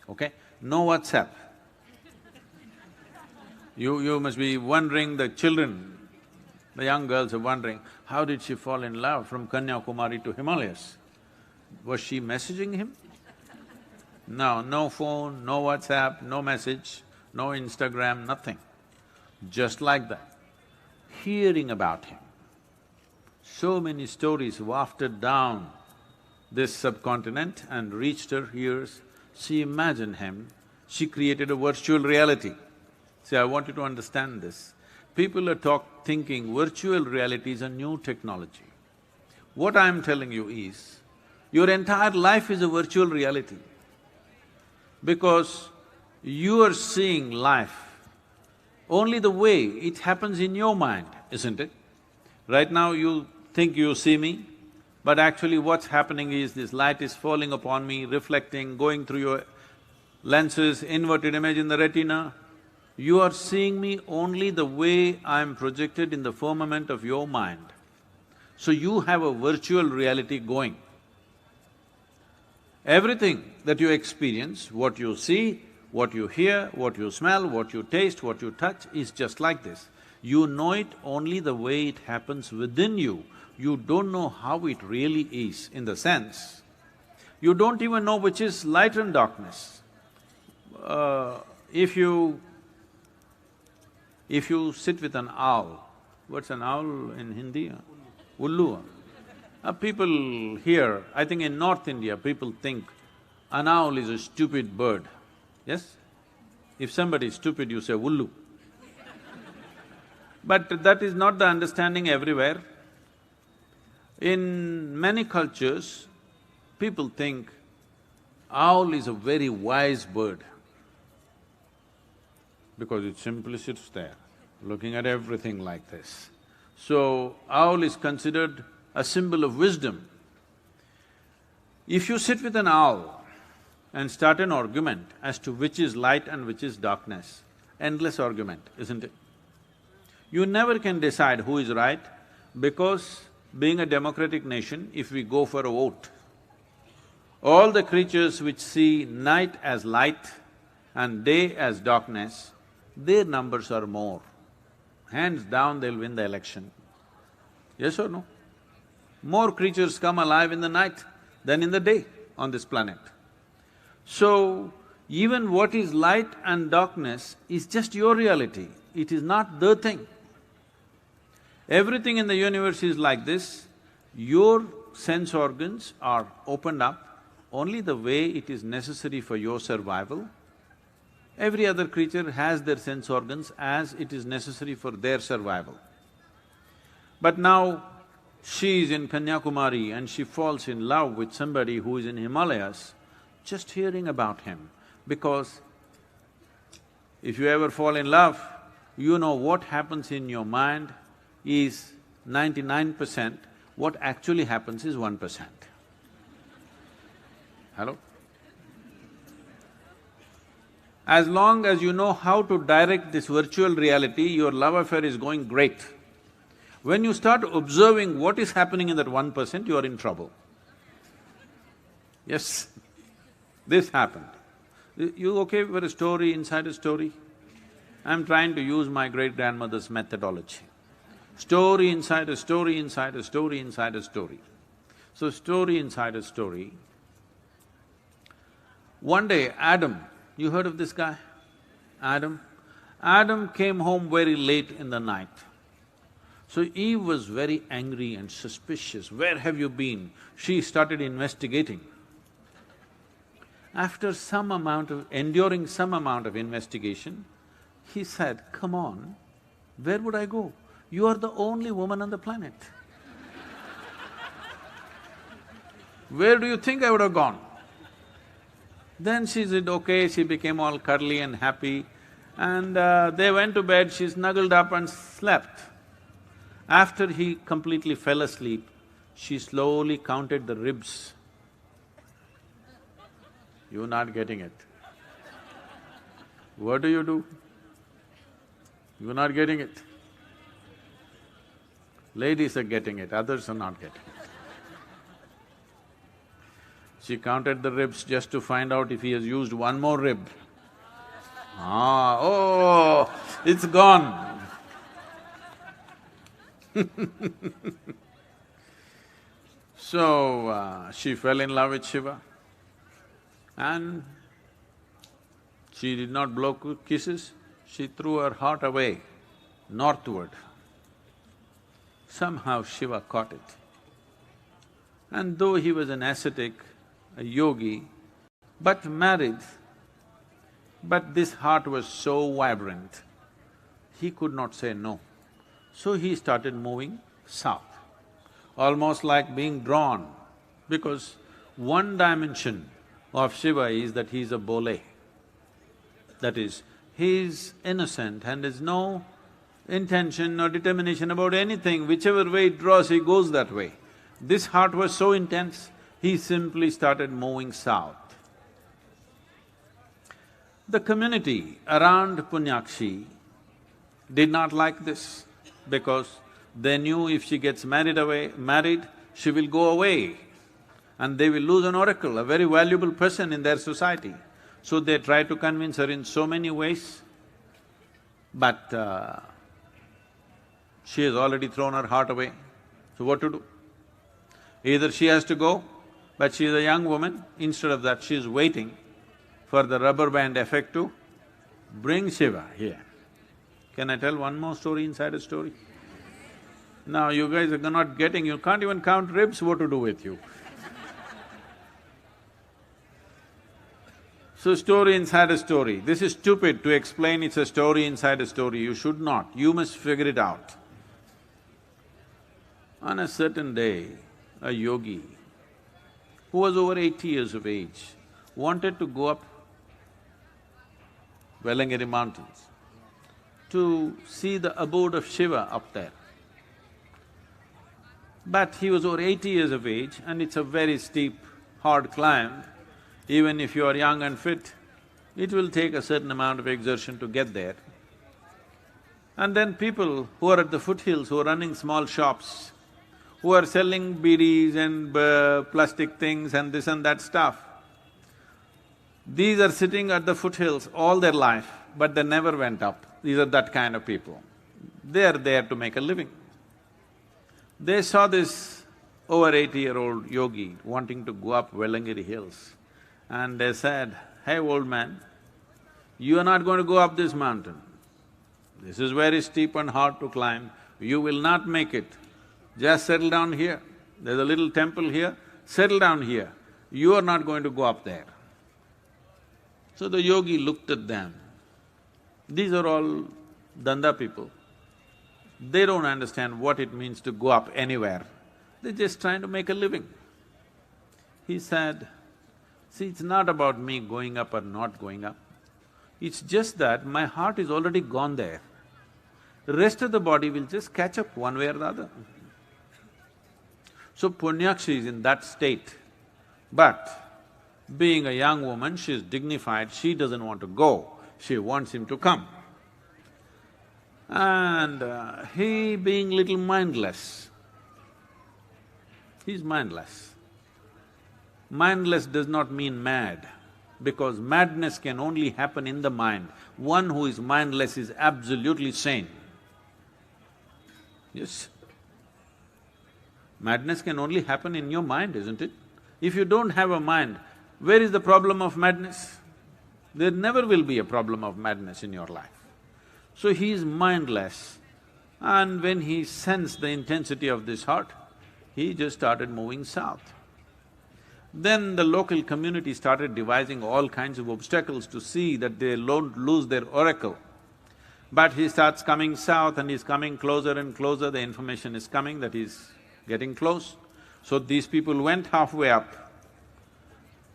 okay? No WhatsApp. You must be wondering, the children, the young girls are wondering, how did she fall in love from Kanyakumari to Himalayas? Was she messaging him? No, no phone, no WhatsApp, no message, no Instagram, nothing. Just like that, hearing about him. So many stories wafted down this subcontinent and reached her ears. She imagined him, she created a virtual reality. See, I want you to understand this. People are thinking virtual reality is a new technology. What I'm telling you is, your entire life is a virtual reality, because you are seeing life only the way it happens in your mind, isn't it? Right now you think you see me, but actually what's happening is this light is falling upon me, reflecting, going through your lenses, inverted image in the retina. You are seeing me only the way I'm projected in the firmament of your mind. So you have a virtual reality going. Everything that you experience, what you see, what you hear, what you smell, what you taste, what you touch is just like this. You know it only the way it happens within you. You don't know how it really is, in the sense, you don't even know which is light and darkness. If you sit with an owl, what's an owl in Hindi? Ullu. People here, I think in North India, people think an owl is a stupid bird. yes? If somebody is stupid, you say ullu. But that is not the understanding everywhere. In many cultures, people think owl is a very wise bird because it simply sits there, looking at everything like this. So, owl is considered a symbol of wisdom. If you sit with an owl and start an argument as to which is light and which is darkness, endless argument, isn't it? You never can decide who is right because being a democratic nation, if we go for a vote, all the creatures which see night as light and day as darkness, their numbers are more. Hands down, they'll win the election. Yes or no? More creatures come alive in the night than in the day on this planet. So, even what is light and darkness is just your reality, it is not the thing. Everything in the universe is like this, your sense organs are opened up only the way it is necessary for your survival. Every other creature has their sense organs as it is necessary for their survival. But now, she is in Kanyakumari and she falls in love with somebody who is in Himalayas, just hearing about him, because if you ever fall in love, you know what happens in your mind is 99%, what actually happens is 1%. Hello? As long as you know how to direct this virtual reality, your love affair is going great. When you start observing what is happening in that 1%, you are in trouble. Yes, this happened. You okay for a story inside a story? I'm trying to use my great-grandmother's methodology. Story inside a story, inside a story, inside a story. So, story inside a story. One day, Adam, you heard of this guy? Adam? Adam came home very late in the night. So Eve was very angry and suspicious. Where have you been? She started investigating. After enduring some amount of investigation, he said, "Come on, where would I go? You are the only woman on the planet. Where do you think I would have gone?" Then she said, okay, she became all cuddly and happy, and they went to bed, she snuggled up and slept. After he completely fell asleep, she slowly counted the ribs. You're not getting it. What do? You're not getting it. Ladies are getting it, others are not getting it. She counted the ribs just to find out if he has used one more rib. Oh, it's gone. So, she fell in love with Shiva and she did not blow kisses, she threw her heart away, northward. Somehow Shiva caught it. And though he was an ascetic, a yogi, but married, but this heart was so vibrant, he could not say no. So he started moving south, almost like being drawn, because one dimension of Shiva is that he is a bole. That is, he is innocent and has no intention or determination about anything, whichever way it draws, he goes that way. This heart was so intense, he simply started moving south. The community around Punyakshi did not like this because they knew if she gets married, she will go away and they will lose an oracle, a very valuable person in their society. So they tried to convince her in so many ways, but she has already thrown her heart away. So what to do? Either she has to go, but she is a young woman, instead of that she is waiting for the rubber band effect to bring Shiva here. Can I tell one more story inside a story? Now you guys are not getting, you can't even count ribs, what to do with you? So story inside a story. This is stupid to explain it's a story inside a story. You should not. You must figure it out. On a certain day, a yogi who was over 80 years of age wanted to go up Velangiri mountains to see the abode of Shiva up there. But he was over 80 years of age and it's a very steep, hard climb. Even if you are young and fit, it will take a certain amount of exertion to get there. And then people who are at the foothills, who are running small shops, who are selling bidis and plastic things and this and that stuff, these are sitting at the foothills all their life, but they never went up. These are that kind of people. They are there to make a living. They saw this over 80-year-old yogi wanting to go up Velangiri hills, and they said, "Hey, old man, you are not going to go up this mountain. This is very steep and hard to climb. You will not make it. Just settle down here. There's a little temple here, settle down here. You are not going to go up there." So the yogi looked at them. These are all danda people. They don't understand what it means to go up anywhere. They're just trying to make a living. He said, "See, it's not about me going up or not going up. It's just that my heart is already gone there. The rest of the body will just catch up one way or the other." So Punyakshi is in that state, but being a young woman, she is dignified, she doesn't want to go, she wants him to come. And he being little mindless, he's mindless. Mindless does not mean mad, because madness can only happen in the mind. One who is mindless is absolutely sane. Yes? Madness can only happen in your mind, isn't it? If you don't have a mind, where is the problem of madness? There never will be a problem of madness in your life. So he is mindless, and when he sensed the intensity of this heart, he just started moving south. Then the local community started devising all kinds of obstacles to see that they don't lose their oracle. But he starts coming south and he's coming closer and closer, the information is coming that he's getting close. So these people went halfway up,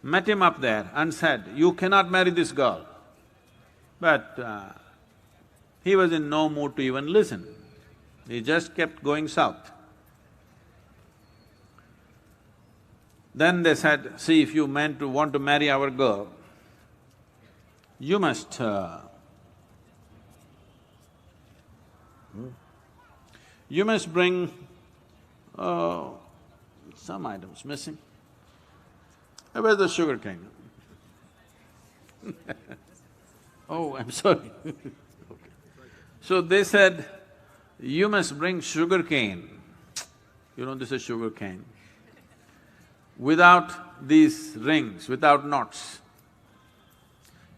met him up there and said, "You cannot marry this girl." But he was in no mood to even listen. He just kept going south. Then they said, "See, if you want to marry our girl, you must bring some items missing. Where's the sugar cane?" Oh, I'm sorry. Okay. So they said, "You must bring sugar cane." You know, this is sugar cane. Without these rings, without knots.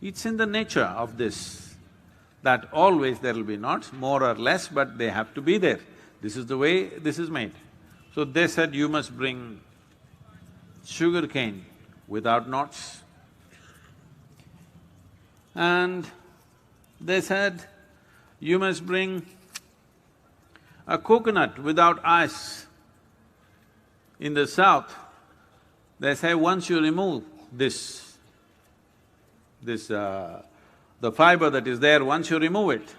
It's in the nature of this, that always there will be knots, more or less, but they have to be there. This is the way this is made. So they said, "You must bring sugar cane without knots." And they said, "You must bring a coconut without ice." In the south, they say once you remove the fiber that is there, once you remove it,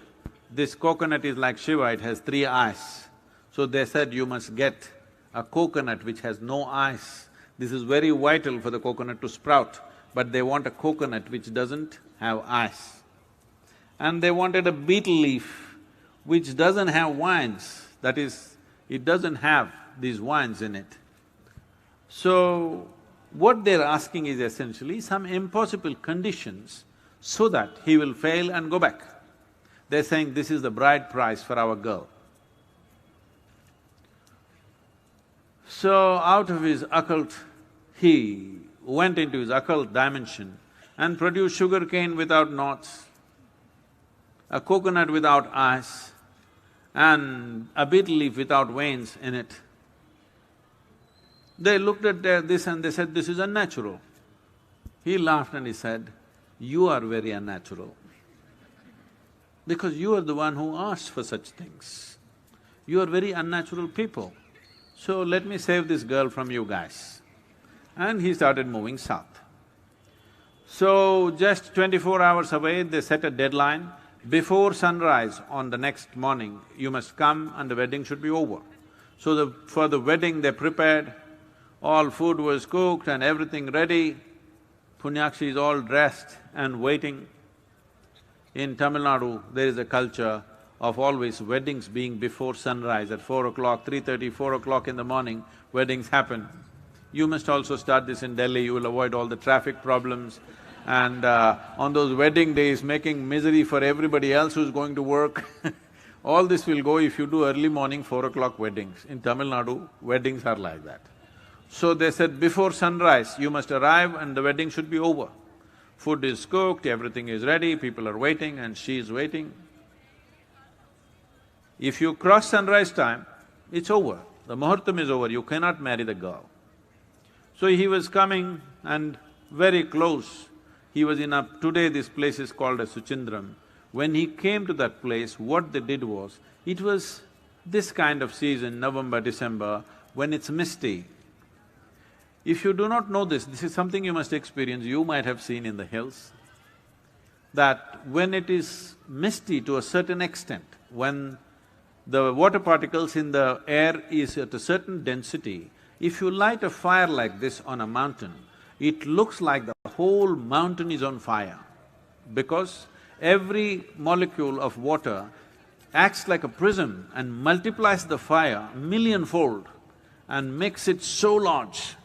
this coconut is like Shiva, it has 3 eyes. So they said you must get a coconut which has no eyes. This is very vital for the coconut to sprout, but they want a coconut which doesn't have eyes. And they wanted a betel leaf which doesn't have vines, that is, it doesn't have these vines in it. So, what they're asking is essentially some impossible conditions so that he will fail and go back. They're saying this is the bride price for our girl. So, out of his occult, he went into his occult dimension and produced sugar cane without knots, a coconut without eyes, and a betel leaf without veins in it. They looked at this and they said, "This is unnatural." He laughed and he said, you are very unnatural. Because you are the one who asked for such things. You are very unnatural people. So let me save this girl from you guys. And he started moving south. So just 24 hours away, they set a deadline. Before sunrise on the next morning, you must come and the wedding should be over. So for the wedding they prepared, all food was cooked and everything ready. Punyakshi is all dressed and waiting. In Tamil Nadu, there is a culture of always weddings being before sunrise at 4 o'clock, 3:30, 4 o'clock in the morning, weddings happen. You must also start this in Delhi, you will avoid all the traffic problems and on those wedding days, making misery for everybody else who's going to work. All this will go if you do early morning 4 o'clock weddings. In Tamil Nadu, weddings are like that. So they said, before sunrise, you must arrive and the wedding should be over. Food is cooked, everything is ready, people are waiting and she is waiting. If you cross sunrise time, it's over. The muhurtam is over, you cannot marry the girl. So he was coming and very close. He was in a… today this place is called as Suchindram. When he came to that place, what they did was, it was this kind of season, November, December, when it's misty. If you do not know this is something you must experience, you might have seen in the hills, that when it is misty to a certain extent, when the water particles in the air is at a certain density, if you light a fire like this on a mountain, it looks like the whole mountain is on fire, because every molecule of water acts like a prism and multiplies the fire millionfold and makes it so large.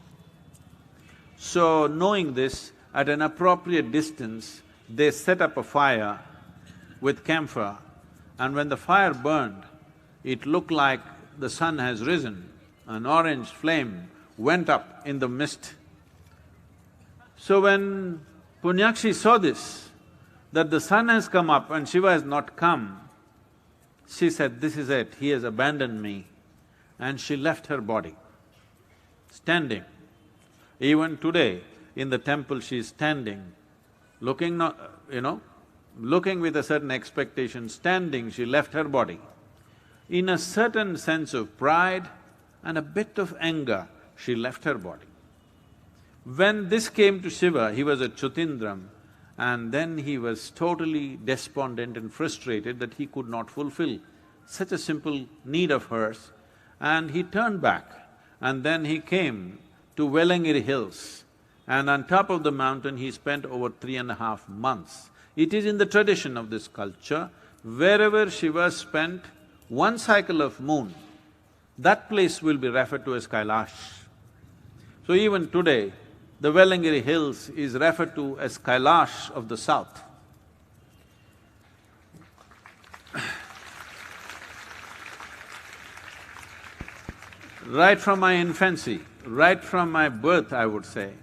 So knowing this, at an appropriate distance, they set up a fire with camphor, and when the fire burned, it looked like the sun has risen, an orange flame went up in the mist. So when Punyakshi saw this, that the sun has come up and Shiva has not come, she said, this is it, he has abandoned me. And she left her body, standing. Even today, in the temple she is standing, looking looking with a certain expectation, standing, she left her body. In a certain sense of pride and a bit of anger, she left her body. When this came to Shiva, he was at Chutindram, and then he was totally despondent and frustrated that he could not fulfill such a simple need of hers, and he turned back, and then he came to Velangiri hills, and on top of the mountain he spent over 3.5 months. It is in the tradition of this culture, wherever Shiva spent one cycle of moon, that place will be referred to as Kailash. So even today, the Velangiri hills is referred to as Kailash of the south. Right from my infancy, right from my birth, I would say,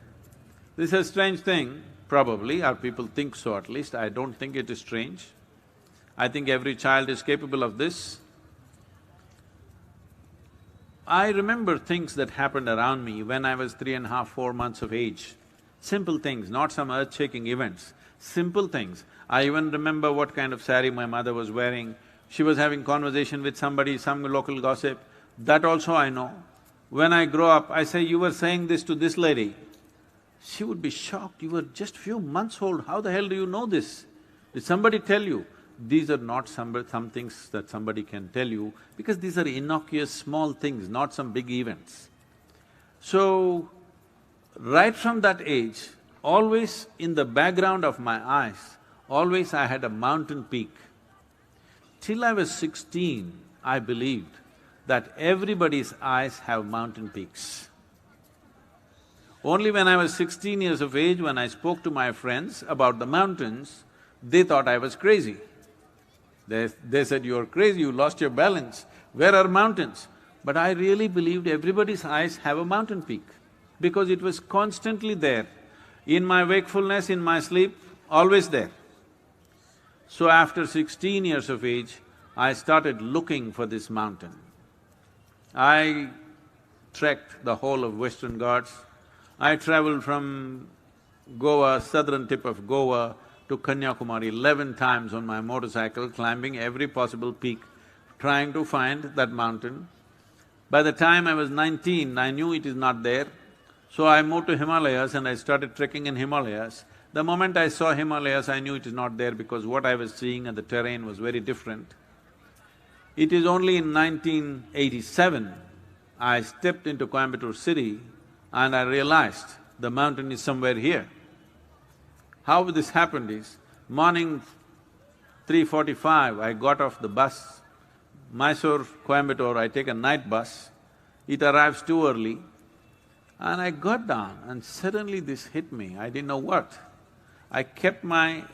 this is a strange thing, probably, or people think so at least, I don't think it is strange. I think every child is capable of this. I remember things that happened around me when I was 3.5, 4 months of age. Simple things, not some earth-shaking events, simple things. I even remember what kind of saree my mother was wearing. She was having conversation with somebody, some local gossip, that also I know. When I grow up, I say, you were saying this to this lady. She would be shocked, you were just few months old, how the hell do you know this? Did somebody tell you? These are not some things that somebody can tell you, because these are innocuous, small things, not some big events. So, right from that age, always in the background of my eyes, always I had a mountain peak. Till I was 16, I believed that everybody's eyes have mountain peaks. Only when I was 16 years of age, when I spoke to my friends about the mountains, they thought I was crazy. They said, you're crazy, you lost your balance, where are mountains? But I really believed everybody's eyes have a mountain peak, because it was constantly there. In my wakefulness, in my sleep, always there. So after 16 years of age, I started looking for this mountain. I trekked the whole of Western Ghats. I traveled from Goa, southern tip of Goa to Kanyakumari 11 times on my motorcycle, climbing every possible peak, trying to find that mountain. By the time I was 19, I knew it is not there, so I moved to Himalayas and I started trekking in Himalayas. The moment I saw Himalayas, I knew it is not there because what I was seeing and the terrain was very different. It is only in 1987, I stepped into Coimbatore city and I realized the mountain is somewhere here. How this happened is, morning 3:45, I got off the bus, Mysore, Coimbatore, I take a night bus, it arrives too early, and I got down and suddenly this hit me, I didn't know what. I kept my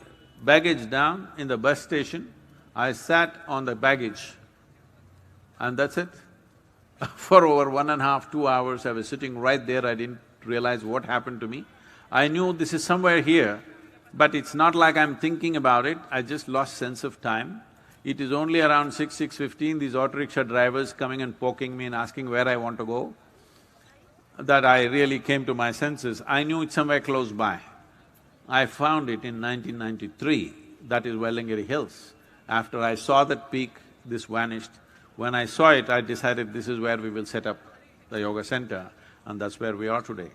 baggage down in the bus station, I sat on the baggage and that's it. For over 1.5, 2 hours I was sitting right there, I didn't realize what happened to me. I knew this is somewhere here, but it's not like I'm thinking about it, I just lost sense of time. It is only around 6:15, these auto rickshaw drivers coming and poking me and asking where I want to go, that I really came to my senses. I knew it's somewhere close by. I found it in 1993, that is Wellingiri Hills. After I saw that peak, this vanished. When I saw it, I decided this is where we will set up the yoga center, and that's where we are today.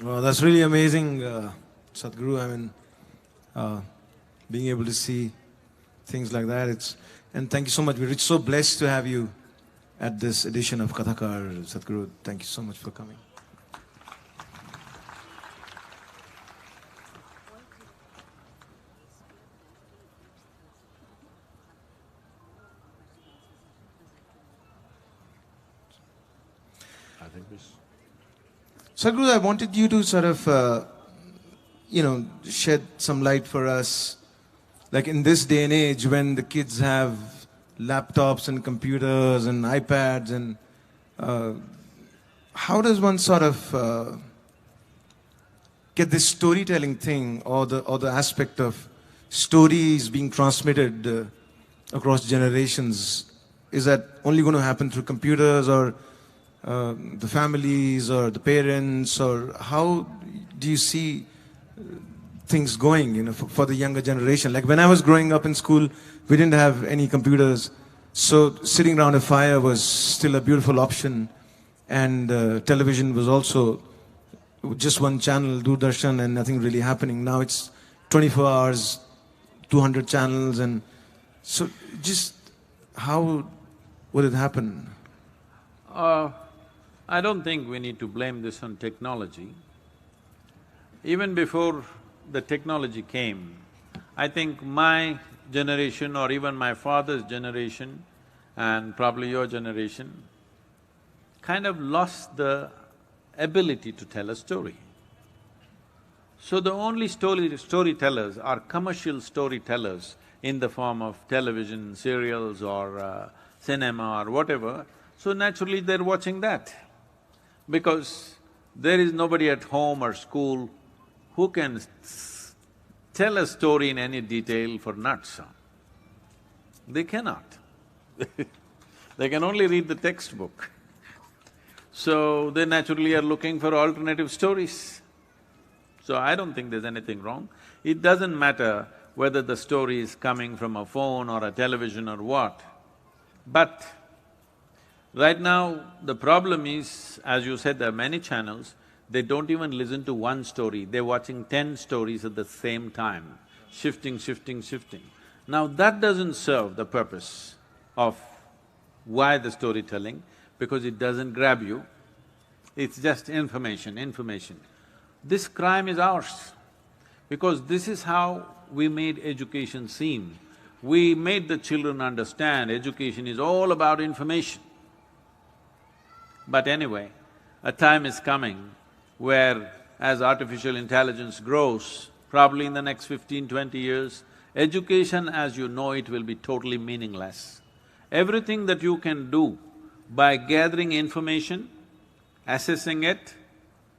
Well, that's really amazing, Sadhguru. I mean, being able to see things like that, and thank you so much. We're so blessed to have you at this edition of Kathakar, Sadhguru. Thank you so much for coming. I think Sadhguru, I wanted you to sort of, shed some light for us. Like in this day and age when the kids have laptops and computers and iPads and how does one sort of get this storytelling thing or the aspect of stories being transmitted across generations? Is that only going to happen through computers or the families or the parents, or how do you see things going, for the younger generation? Like when I was growing up in school, we didn't have any computers, so sitting around a fire was still a beautiful option, and television was also just one channel, Doordarshan, and nothing really happening. Now it's 24 hours, 200 channels, and so just how would it happen? I don't think we need to blame this on technology. Even before the technology came, I think my generation or even my father's generation and probably your generation kind of lost the ability to tell a story. So the only storytellers are commercial storytellers in the form of television, serials or cinema or whatever, so naturally they're watching that. Because there is nobody at home or school who can tell a story in any detail for nuts. They cannot. They can only read the textbook. So they naturally are looking for alternative stories. So I don't think there's anything wrong. It doesn't matter whether the story is coming from a phone or a television or what. But right now, the problem is, as you said, there are many channels, they don't even listen to one story, they're watching 10 stories at the same time, shifting. Now that doesn't serve the purpose of why the storytelling, because it doesn't grab you, it's just information. This crime is ours, because this is how we made education seem. We made the children understand education is all about information. But anyway, a time is coming where as artificial intelligence grows, probably in the next 15, 20 years, education as you know it will be totally meaningless. Everything that you can do by gathering information, assessing it,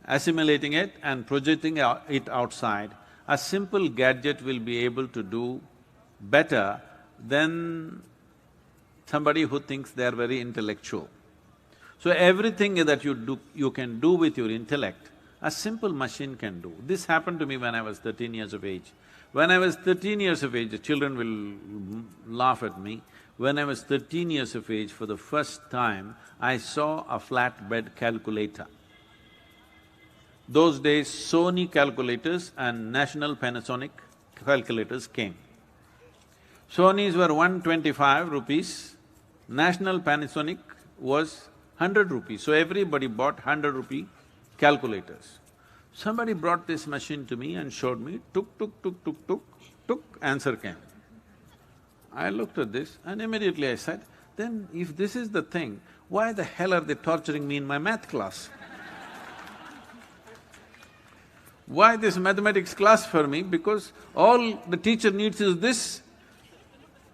assimilating it and projecting it outside, a simple gadget will be able to do better than somebody who thinks they are very intellectual. So everything that you can do with your intellect, a simple machine can do. This happened to me when I was 13 years of age. When I was 13 years of age, the children will laugh at me. When I was 13 years of age, for the first time, I saw a flatbed calculator. Those days, Sony calculators and National Panasonic calculators came. Sony's were 125 rupees, National Panasonic was 100 rupees, so everybody bought 100 rupee calculators. Somebody brought this machine to me and showed me, tuk, answer came. I looked at this and immediately I said, then if this is the thing, why the hell are they torturing me in my math class? Why this mathematics class for me? Because all the teacher needs is this.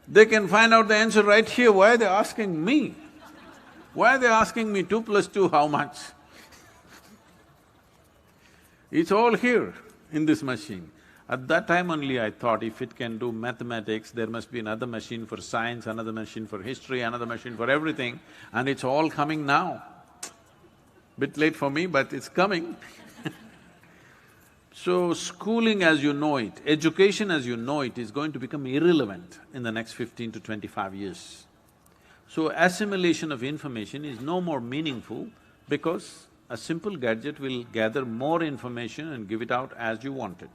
They can find out the answer right here, why are they asking me? Why are they asking me 2 plus 2 how much? It's all here in this machine. At that time only I thought, if it can do mathematics, there must be another machine for science, another machine for history, another machine for everything, and it's all coming now. Bit late for me, but it's coming. So, schooling as you know it, education as you know it is going to become irrelevant in the next 15 to 25 years. So, assimilation of information is no more meaningful because a simple gadget will gather more information and give it out as you want it.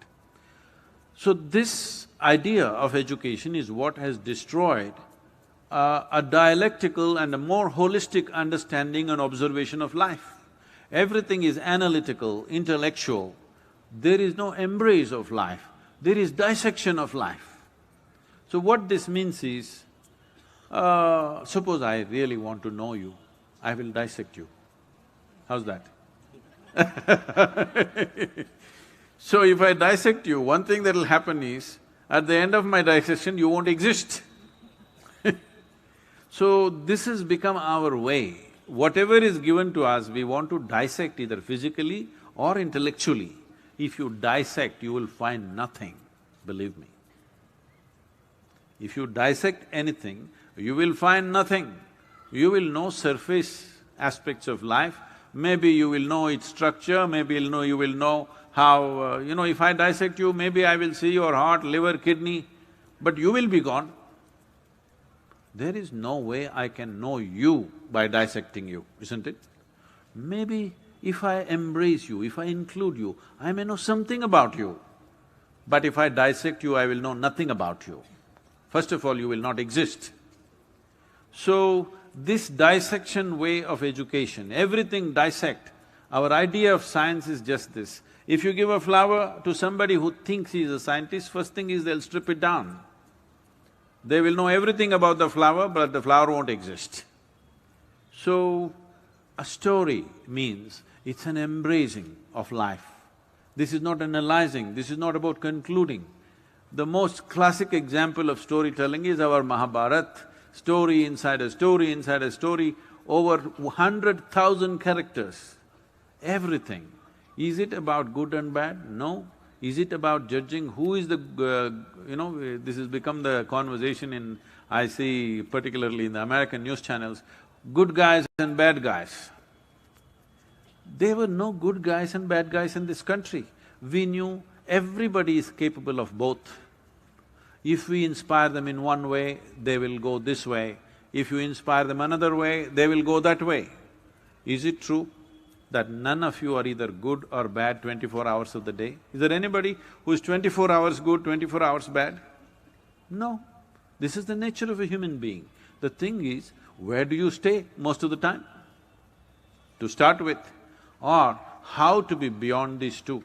So, this idea of education is what has destroyed a dialectical and a more holistic understanding and observation of life. Everything is analytical, intellectual. There is no embrace of life, there is dissection of life. So what this means is, suppose I really want to know you, I will dissect you. How's that? So if I dissect you, one thing that'll happen is, at the end of my dissection, you won't exist. So this has become our way. Whatever is given to us, we want to dissect either physically or intellectually. If you dissect, you will find nothing, believe me. If you dissect anything, you will find nothing. You will know surface aspects of life, maybe you will know its structure, maybe you will know how… if I dissect you, maybe I will see your heart, liver, kidney, but you will be gone. There is no way I can know you by dissecting you, isn't it? Maybe if I embrace you, if I include you, I may know something about you. But if I dissect you, I will know nothing about you. First of all, you will not exist. So, this dissection way of education, everything dissect. Our idea of science is just this. If you give a flower to somebody who thinks he is a scientist, first thing is they'll strip it down. They will know everything about the flower, but the flower won't exist. So, a story means it's an embracing of life. This is not analyzing, this is not about concluding. The most classic example of storytelling is our Mahabharata, story inside a story inside a story, over 100,000 characters, everything. Is it about good and bad? No. Is it about judging who is the… this has become the conversation I see particularly in the American news channels, good guys and bad guys. There were no good guys and bad guys in this country. We knew everybody is capable of both. If we inspire them in one way, they will go this way. If you inspire them another way, they will go that way. Is it true that none of you are either good or bad 24 hours of the day? Is there anybody who is 24 hours good, 24 hours bad? No. This is the nature of a human being. The thing is, where do you stay most of the time? To start with, or how to be beyond these two.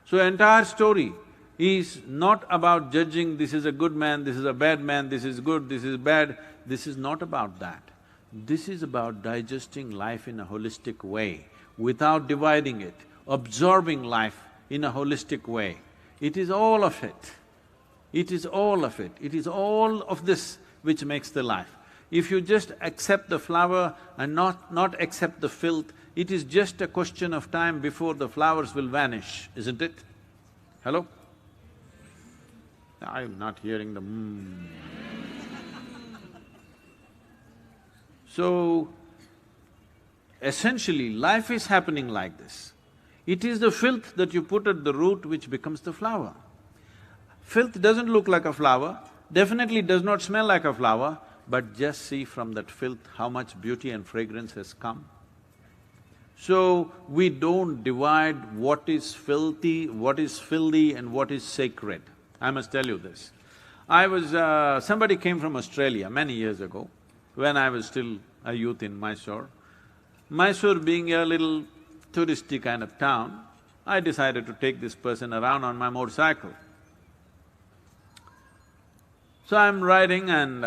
So entire story is not about judging this is a good man, this is a bad man, this is good, this is bad. This is not about that. This is about digesting life in a holistic way, without dividing it, absorbing life in a holistic way. It is all of it. It is all of it. It is all of this which makes the life. If you just accept the flower and not accept the filth, it is just a question of time before the flowers will vanish, isn't it? Hello? I'm not hearing the So, essentially, life is happening like this. It is the filth that you put at the root which becomes the flower. Filth doesn't look like a flower, definitely does not smell like a flower, but just see from that filth how much beauty and fragrance has come. So, we don't divide what is filthy and what is sacred. I must tell you this. Somebody came from Australia many years ago, when I was still a youth in Mysore. Mysore being a little touristy kind of town, I decided to take this person around on my motorcycle. So I'm riding and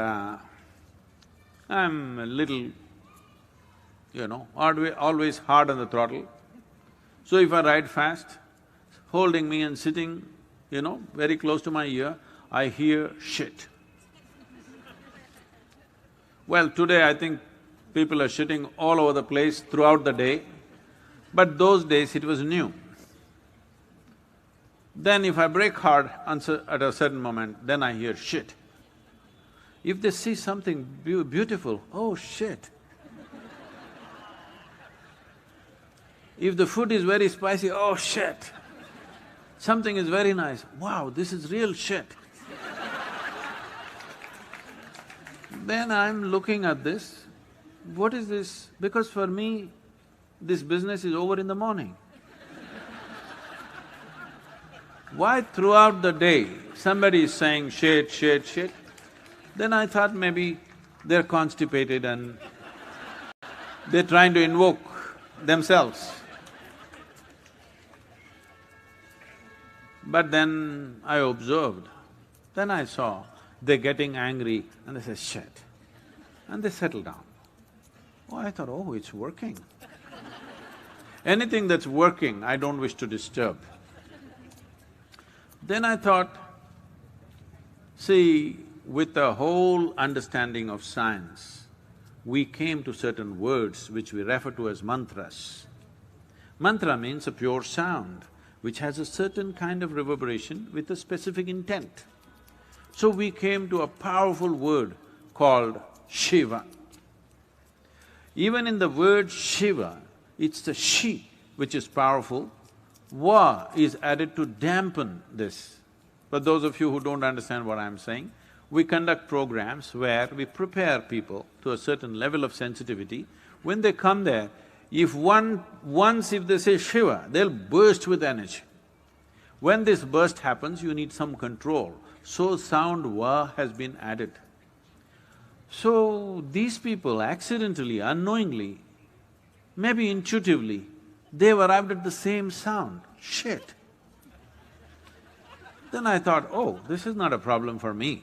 I'm a little, always hard on the throttle. So if I ride fast, holding me and sitting, very close to my ear, I hear shit. Well, today I think people are shitting all over the place throughout the day, but those days it was new. Then if I brake hard at a certain moment, then I hear shit. If they see something beautiful, oh shit. If the food is very spicy, oh shit. Something is very nice, wow, this is real shit. Then I'm looking at this, what is this? Because for me, this business is over in the morning. Why throughout the day somebody is saying shit, shit, shit? Then I thought maybe they're constipated and they're trying to invoke themselves. But then I observed, then I saw they're getting angry and they say, shit, and they settle down. Oh, I thought, oh, it's working. Anything that's working, I don't wish to disturb. Then I thought, see, with the whole understanding of science, we came to certain words which we refer to as mantras. Mantra means a pure sound, which has a certain kind of reverberation with a specific intent. So we came to a powerful word called Shiva. Even in the word Shiva, it's the Shi which is powerful, Va is added to dampen this. For those of you who don't understand what I'm saying, we conduct programs where we prepare people to a certain level of sensitivity. When they come there, if they say Shiva, they'll burst with energy. When this burst happens, you need some control. So sound Va has been added. So these people accidentally, unknowingly, maybe intuitively, they've arrived at the same sound, shit. Then I thought, oh, this is not a problem for me.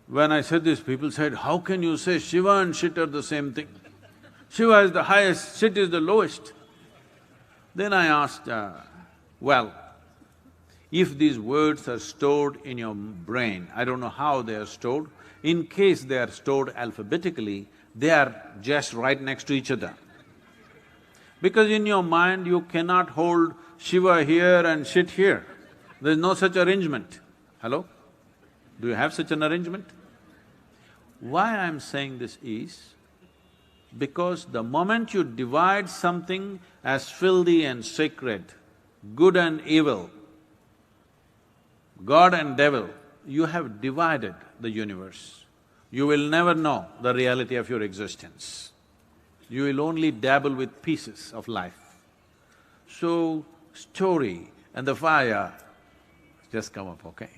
When I said this, people said, how can you say Shiva and shit are the same thing? Shiva is the highest, shit is the lowest. Then I asked, well, if these words are stored in your brain, I don't know how they are stored, in case they are stored alphabetically, they are just right next to each other. Because in your mind, you cannot hold Shiva here and shit here. There's no such arrangement. Hello? Do you have such an arrangement? Why I'm saying this is, because the moment you divide something as filthy and sacred, good and evil, God and devil, you have divided the universe. You will never know the reality of your existence. You will only dabble with pieces of life. So, story and the fire, just come up, okay?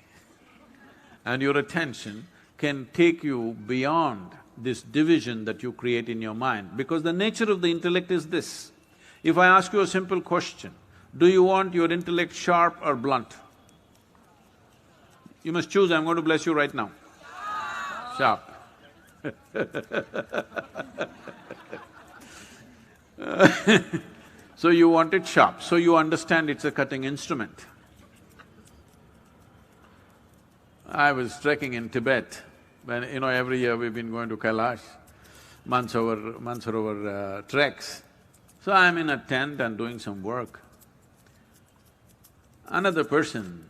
And your attention can take you beyond this division that you create in your mind, because the nature of the intellect is this. If I ask you a simple question, do you want your intellect sharp or blunt? You must choose, I'm going to bless you right now. Sharp. So you want it sharp, so you understand it's a cutting instrument. I was trekking in Tibet, when, every year we've been going to Kailash, Mansarovar treks. So I'm in a tent and doing some work. Another person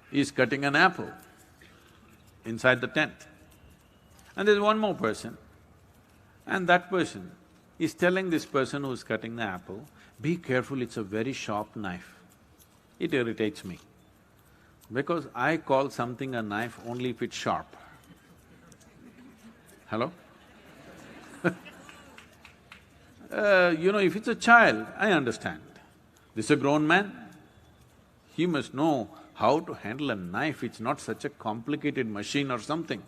is cutting an apple inside the tent. And there's one more person, and that person is telling this person who's cutting the apple, be careful, it's a very sharp knife. It irritates me, because I call something a knife only if it's sharp. Hello? If it's a child, I understand. This is a grown man, he must know how to handle a knife, it's not such a complicated machine or something.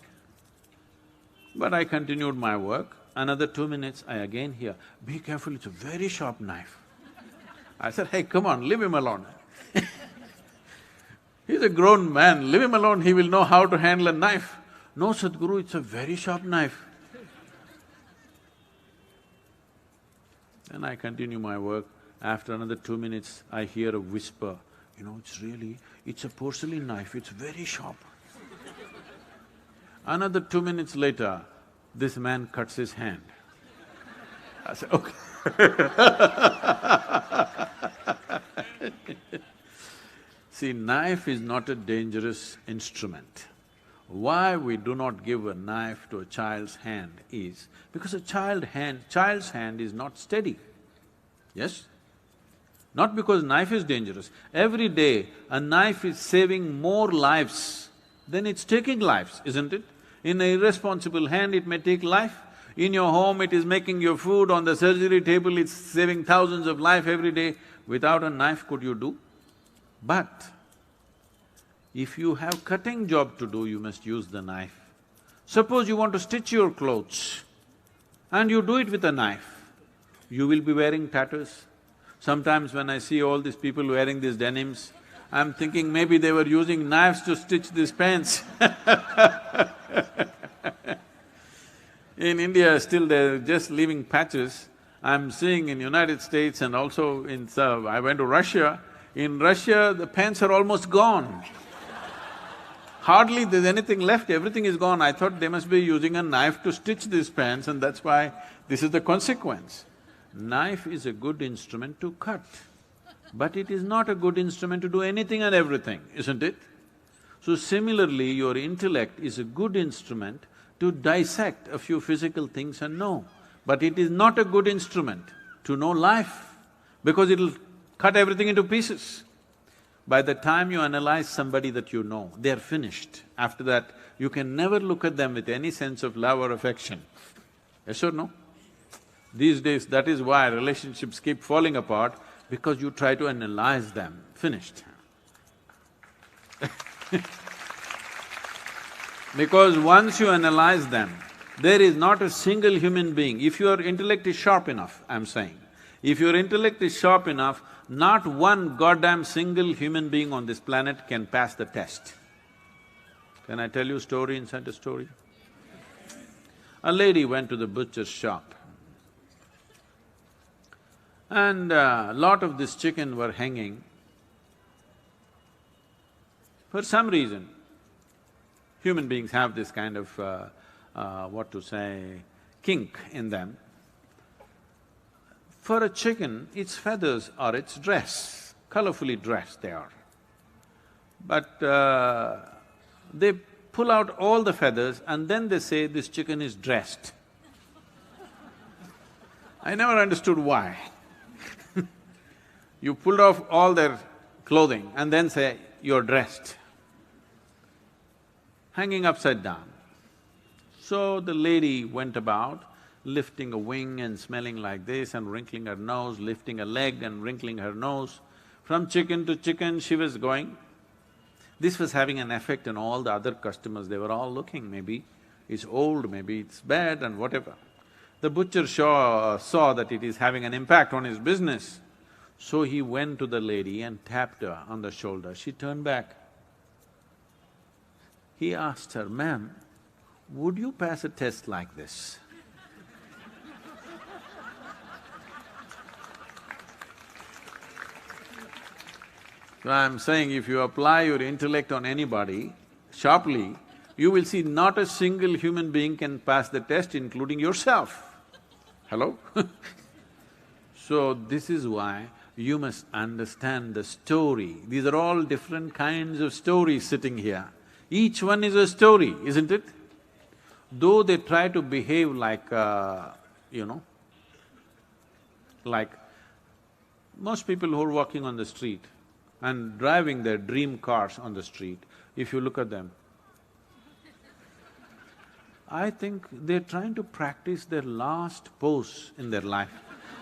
But I continued my work. Another 2 minutes, I again hear, be careful, it's a very sharp knife. I said, hey, come on, leave him alone. He's a grown man, leave him alone, he will know how to handle a knife. No, Sadhguru, it's a very sharp knife. Then I continue my work. After another 2 minutes, I hear a whisper, it's a porcelain knife, it's very sharp. Another 2 minutes later, this man cuts his hand. I said, okay. See, knife is not a dangerous instrument. Why we do not give a knife to a child's hand is because a child's hand is not steady. Yes? Not because knife is dangerous. Every day, a knife is saving more lives than it's taking lives, isn't it? In an irresponsible hand, it may take life. In your home, it is making your food. On the surgery table, it's saving thousands of lives every day. Without a knife, could you do? But if you have cutting job to do, you must use the knife. Suppose you want to stitch your clothes and you do it with a knife, you will be wearing tatters. Sometimes when I see all these people wearing these denims, I'm thinking maybe they were using knives to stitch these pants. In India, still they're just leaving patches. I'm seeing in United States and also I went to Russia. In Russia, the pants are almost gone. Hardly there's anything left, everything is gone. I thought they must be using a knife to stitch these pants, and that's why this is the consequence. Knife is a good instrument to cut, but it is not a good instrument to do anything and everything, isn't it? So similarly, your intellect is a good instrument to dissect a few physical things and know, but it is not a good instrument to know life, because it'll cut everything into pieces. By the time you analyze somebody that you know, they're finished. After that, you can never look at them with any sense of love or affection. Yes or no? These days, that is why relationships keep falling apart, because you try to analyze them, finished. Because once you analyze them, there is not a single human being, if your intellect is sharp enough, I'm saying, if your intellect is sharp enough, not one goddamn single human being on this planet can pass the test. Can I tell you a story inside a story? A lady went to the butcher's shop and a lot of this chicken were hanging. For some reason, human beings have this kind of, kink in them. For a chicken, its feathers are its dress, colorfully dressed they are. But they pull out all the feathers and then they say this chicken is dressed. I never understood why. You pulled off all their clothing and then say, you're dressed, hanging upside down. So the lady went about, lifting a wing and smelling like this and wrinkling her nose, lifting a leg and wrinkling her nose. From chicken to chicken she was going. This was having an effect on all the other customers, they were all looking, maybe it's old, maybe it's bad and whatever. The butcher saw that it is having an impact on his business. So he went to the lady and tapped her on the shoulder. She turned back. He asked her, ma'am, would you pass a test like this? So I'm saying if you apply your intellect on anybody sharply, you will see not a single human being can pass the test, including yourself. Hello? So this is why you must understand the story. These are all different kinds of stories sitting here. Each one is a story, isn't it? though they try to behave like, like most people who are walking on the street and driving their dream cars on the street, if you look at them, I think they're trying to practice their last pose in their life,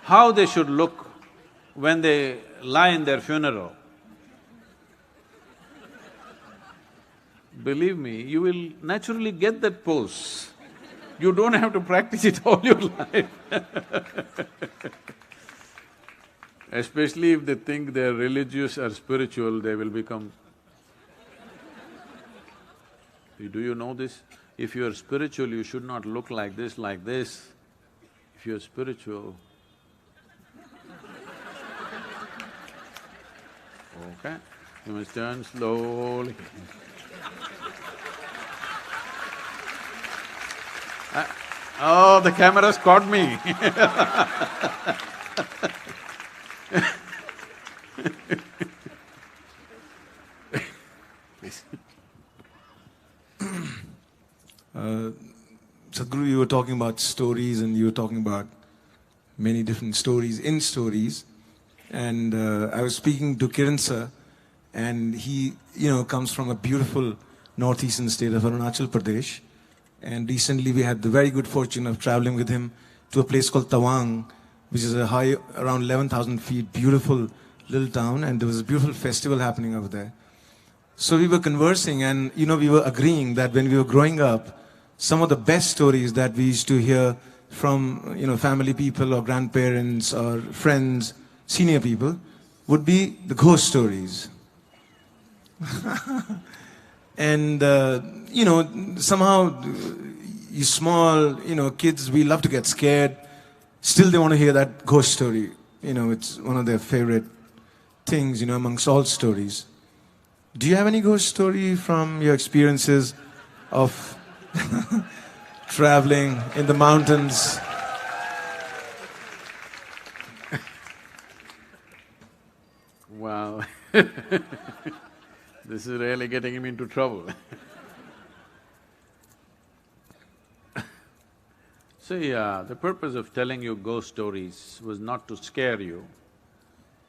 how they should look when they lie in their funeral. Believe me, you will naturally get that pose. You don't have to practice it all your life. Especially if they think they're religious or spiritual, they will become… Do you know this? If you're spiritual, you should not look like this, like this. If you're spiritual… Okay, you must turn slowly. Oh, the camera's caught me. Please. Sadhguru, you were talking about stories and you were talking about many different stories in stories. And I was speaking to Kiran sir, and he, comes from a beautiful northeastern state of Arunachal Pradesh. And recently we had the very good fortune of traveling with him to a place called Tawang, which is a high, around 11,000 feet, beautiful little town, and there was a beautiful festival happening over there. So we were conversing and, we were agreeing that when we were growing up, some of the best stories that we used to hear from, family people or grandparents or friends, senior people, would be the ghost stories. And, somehow, you small, kids, we love to get scared. Still they want to hear that ghost story. It's one of their favorite things, amongst all stories. Do you have any ghost story from your experiences of traveling in the mountains? Wow. This is really getting him into trouble. See, the purpose of telling you ghost stories was not to scare you,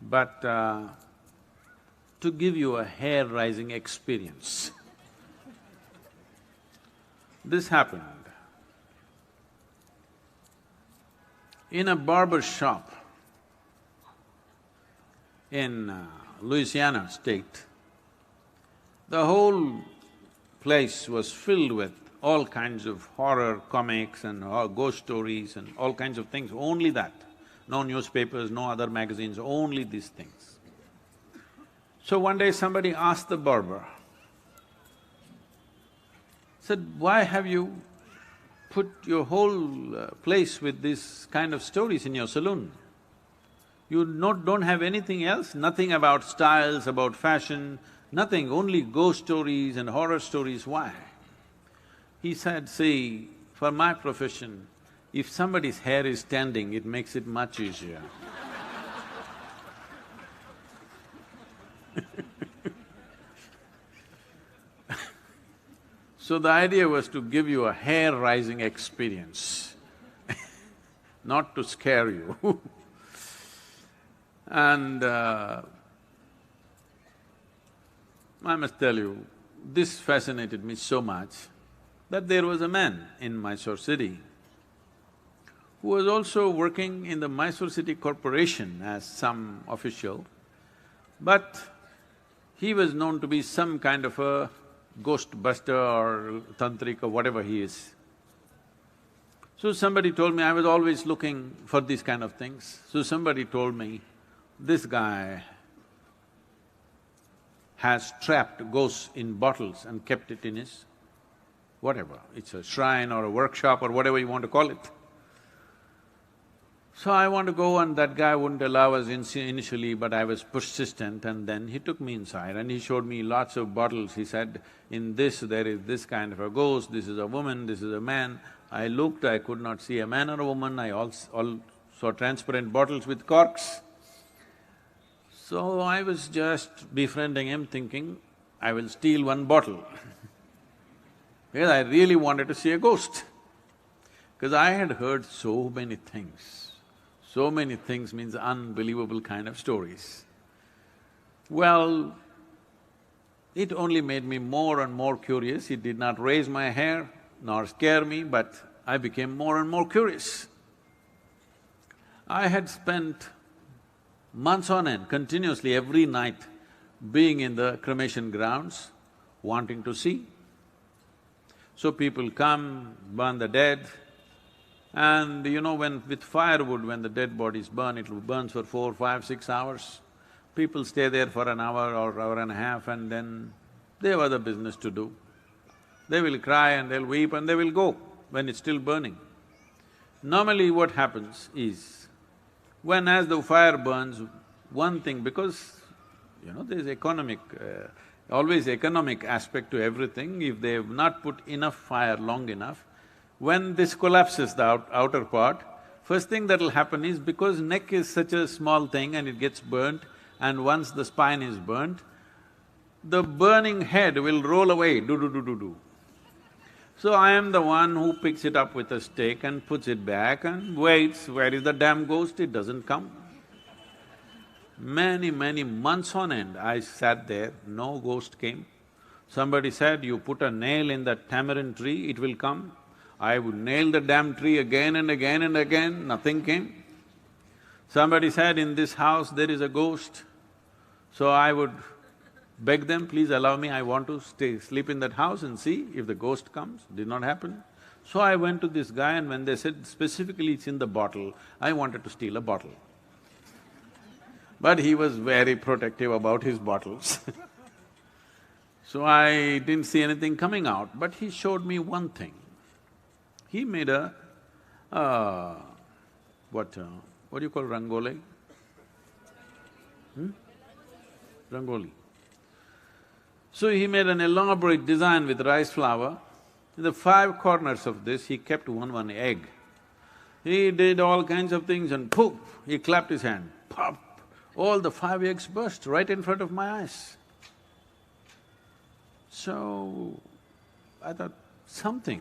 but to give you a hair-raising experience. This happened in a barber shop in Louisiana state. The whole place was filled with all kinds of horror comics and ghost stories and all kinds of things, only that. No newspapers, no other magazines, only these things. So one day somebody asked the barber, said, "Why have you put your whole place with this kind of stories in your saloon? You don't have anything else, nothing about styles, about fashion, nothing, only ghost stories and horror stories, why?" He said, "See, for my profession, if somebody's hair is standing, it makes it much easier." So the idea was to give you a hair-raising experience, not to scare you. And I must tell you, this fascinated me so much that there was a man in Mysore city who was also working in the Mysore City Corporation as some official, but he was known to be some kind of a ghost buster or tantric or whatever he is. So somebody told me, I was always looking for these kind of things, so somebody told me, this guy has trapped ghosts in bottles and kept it in his whatever, it's a shrine or a workshop or whatever you want to call it. So I want to go, and that guy wouldn't allow us initially, but I was persistent, and then he took me inside and he showed me lots of bottles. He said, in this there is this kind of a ghost, this is a woman, this is a man. I looked, I could not see a man or a woman, I all saw transparent bottles with corks. So I was just befriending him, thinking, I will steal one bottle. because I really wanted to see a ghost. Because I had heard so many things. So many things means unbelievable kind of stories. Well, it only made me more and more curious. It did not raise my hair nor scare me, but I became more and more curious. I had spent months on end, continuously every night, being in the cremation grounds, wanting to see. So people come, burn the dead, and when with firewood, when the dead bodies burn, it burns for 4, 5, 6 hours. People stay there for an hour or hour and a half and then they have other business to do. They will cry and they'll weep and they will go when it's still burning. Normally what happens is, when as the fire burns, one thing, because there's always economic aspect to everything. If they've not put enough fire long enough, when this collapses, the outer part, first thing that'll happen is, because neck is such a small thing and it gets burnt, and once the spine is burnt, the burning head will roll away, do. So I am the one who picks it up with a stick and puts it back and waits, where is the damn ghost? It doesn't come. Many months on end, I sat there, no ghost came. Somebody said, you put a nail in that tamarind tree, it will come. I would nail the damn tree again and again and again, nothing came. Somebody said, in this house there is a ghost. So I would beg them, please allow me, I want to sleep in that house and see if the ghost comes. Did not happen. So I went to this guy, and when they said specifically it's in the bottle, I wanted to steal a bottle. But he was very protective about his bottles so I didn't see anything coming out, but he showed me one thing. He made a… what do you call rangoli? Rangoli. So he made an elaborate design with rice flour. In the 5 corners of this, he kept one egg. He did all kinds of things and poof, he clapped his hand, pop! All the 5 eggs burst right in front of my eyes. So, I thought, something.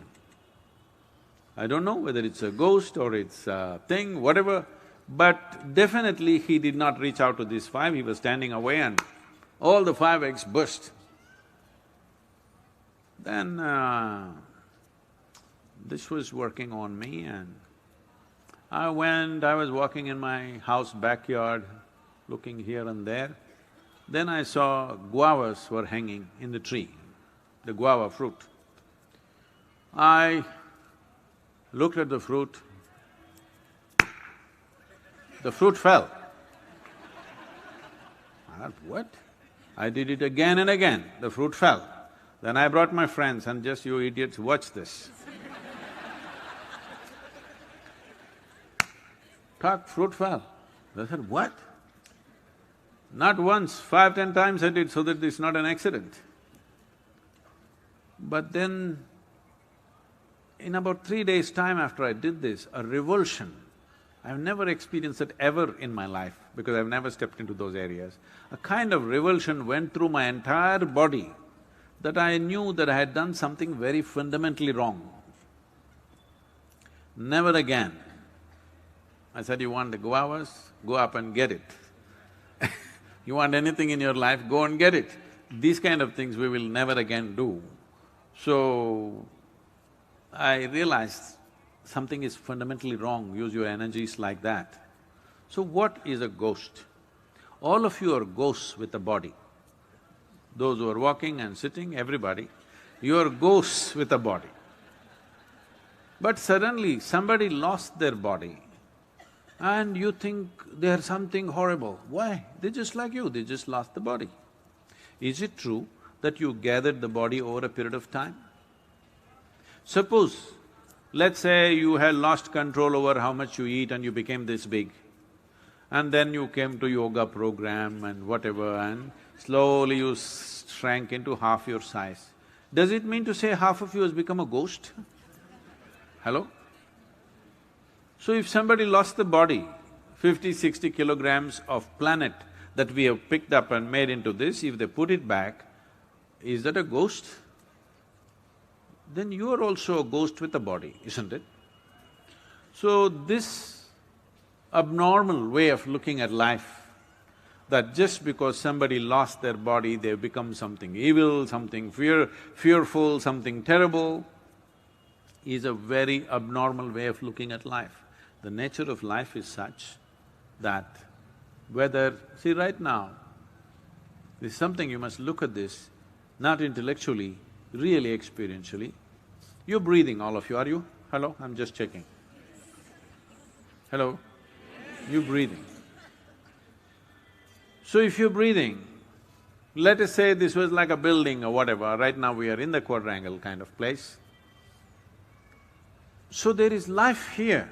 I don't know whether it's a ghost or it's a thing, whatever, but definitely he did not reach out to these 5, he was standing away and all the 5 eggs burst. Then this was working on me, and I was walking in my house backyard, looking here and there. Then I saw guavas were hanging in the tree, the guava fruit. I looked at the fruit fell. I thought, what? I did it again and again, the fruit fell. Then I brought my friends and just, you idiots, watch this. Fruit fell. They said, what? Not once, 5, 10 times I did so that it's not an accident. But then, in about 3 days' time after I did this, a revulsion, I've never experienced it ever in my life because I've never stepped into those areas. A kind of revulsion went through my entire body that I knew that I had done something very fundamentally wrong. Never again. I said, you want the guavas? Go up and get it. You want anything in your life, go and get it. These kind of things we will never again do. So, I realized something is fundamentally wrong, use your energies like that. So what is a ghost? All of you are ghosts with a body. Those who are walking and sitting, everybody, you are ghosts with a body. But suddenly somebody lost their body and you think they are something horrible. Why? They're just like you, they just lost the body. Is it true that you gathered the body over a period of time? Suppose, let's say you had lost control over how much you eat and you became this big, and then you came to yoga program and whatever, and slowly you shrank into half your size. Does it mean to say half of you has become a ghost? Hello? So if somebody lost the body, 50, 60 kilograms of planet that we have picked up and made into this, if they put it back, is that a ghost? then you are also a ghost with a body, isn't it? So this abnormal way of looking at life, that just because somebody lost their body, they've become something evil, something fearful, something terrible, is a very abnormal way of looking at life. The nature of life is such that whether… See, right now, there's something you must look at this, not intellectually, really experientially. You're breathing, all of you, are you? Hello? I'm just checking. Hello? You're breathing. So if you're breathing, let us say this was like a building or whatever, right now we are in the quadrangle kind of place. So there is life here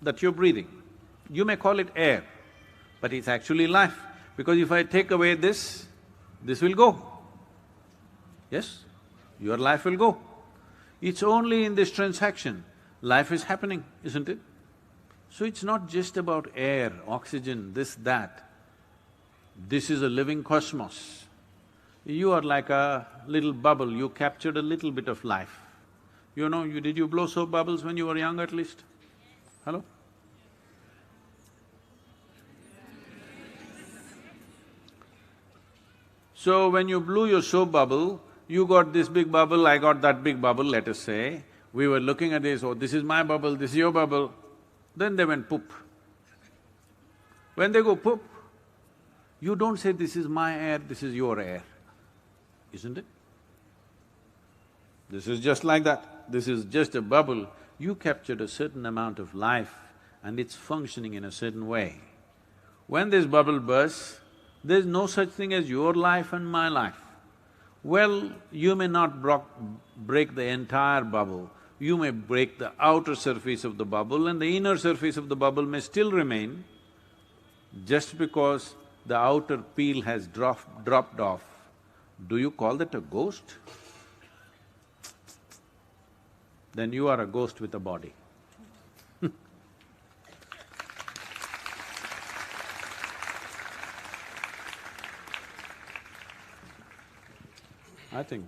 that you're breathing. You may call it air, but it's actually life, because if I take away this will go. Yes? Your life will go. It's only in this transaction, life is happening, isn't it? So it's not just about air, oxygen, this, that. This is a living cosmos. You are like a little bubble, you captured a little bit of life. You know, did you blow soap bubbles when you were young at least? Hello? So when you blew your soap bubble, you got this big bubble, I got that big bubble, let us say. We were looking at this, oh, this is my bubble, this is your bubble. Then they went poop. When they go poop, you don't say, this is my air, this is your air, isn't it? This is just like that. This is just a bubble. You captured a certain amount of life and it's functioning in a certain way. When this bubble bursts, there's no such thing as your life and my life. Well, you may not break the entire bubble, you may break the outer surface of the bubble and the inner surface of the bubble may still remain. Just because the outer peel has dropped off, do you call that a ghost? Then you are a ghost with a body. I think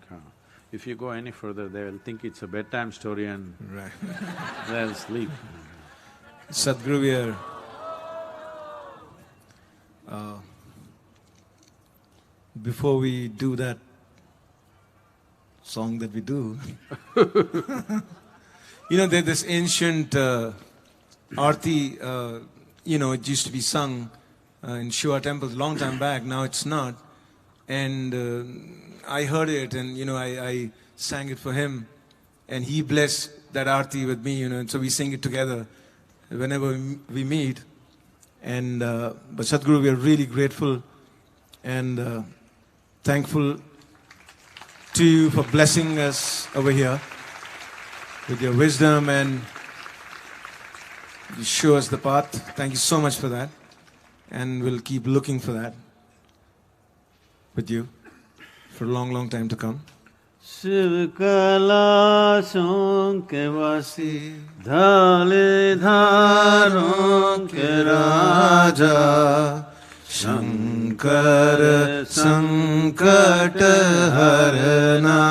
if you go any further, they'll think it's a bedtime story and Right. they'll sleep. Sadhguru, we are… before we do that song that we do, you know, there's this ancient arti, it used to be sung in Shiva temples long time back, now it's not. And I heard it and, I sang it for him and he blessed that arti with me, and so we sing it together whenever we meet. And but Sadhguru, we are really grateful and thankful to you for blessing us over here with your wisdom, and you show us the path. Thank you so much for that, and we'll keep looking for that with you for a long, long time to come. Shiv कैलाशों के वासी धाले धारों के राजा शंकर संकट हरना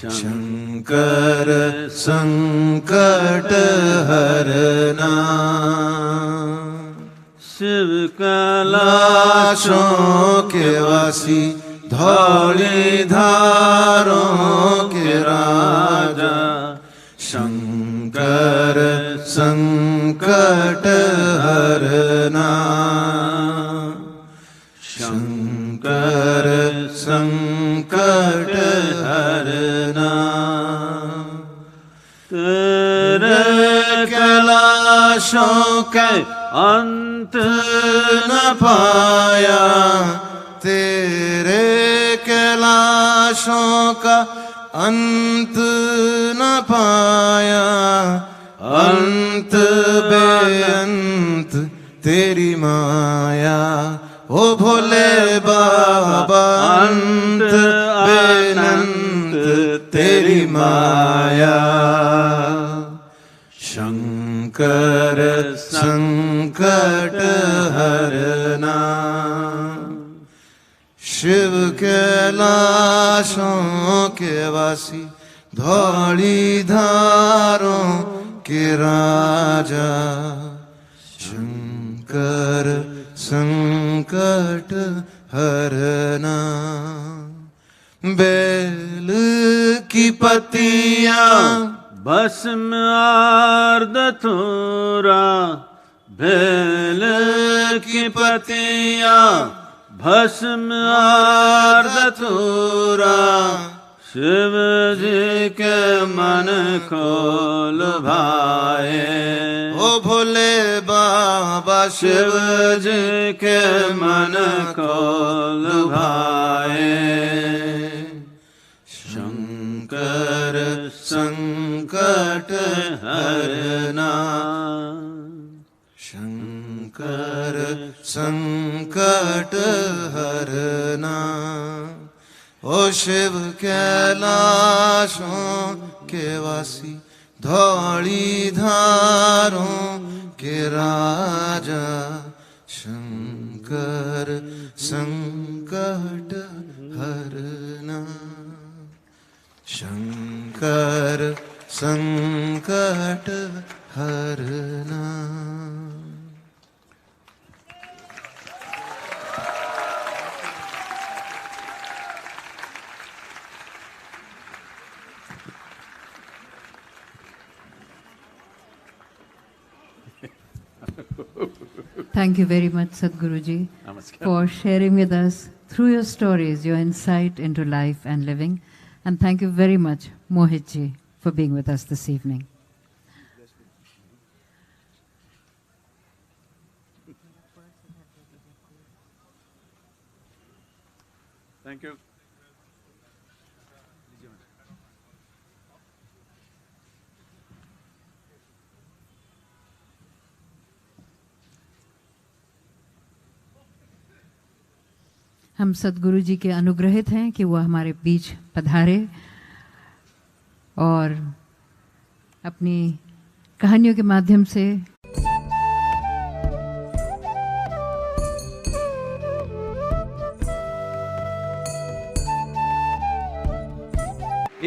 शंकर संकट हरना शिव कैलाशों के वासी धौली धारों के राजा शंकर संकट हरना शंकर संकट हरना तेरे कैलाशों के अंत न पाया तेरे कैलाशों का अंत न पाया अंत बेअंत तेरी माया ओ भोले बाबा अंत बेअंत तेरी माया शंकर संकट हरना शिव कैलाशों के वासी धौली धारों के राजा शंकर संकट हरना बेल की पत्तियां भस्म आर्द थोरा बेल की पत्तियां भस्म आर्द थोरा शिव जी के मन को लुभाए। ओ भोले बाबा शिव जी के मन को लुभाए। शंकर संकट हरना शंकर संकट हरना ओ शिव कैलाशों के वासी धौली धारों के राजा शंकर संकट हरना शंकर संकट हरना। Thank you very much, Sadhguru ji, Namaskar. for sharing with us through your stories, your insight into life and living. And thank you very much, Mohit ji, for being with us this evening. Thank you. हम सद्गुरु जी के अनुग्रहित हैं कि वो हमारे बीच पधारे और अपनी कहानियों के माध्यम से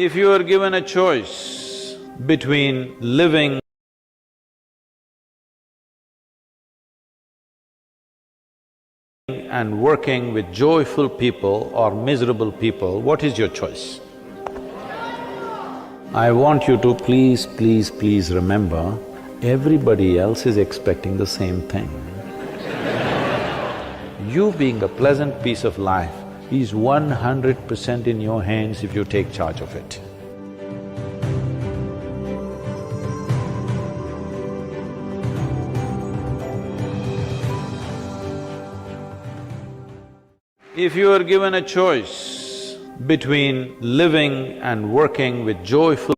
If you are given a choice between living and working with joyful people or miserable people, what is your choice? I want you to please remember, everybody else is expecting the same thing. You being a pleasant piece of life is 100% in your hands if you take charge of it. If you are given a choice between living and working with joyful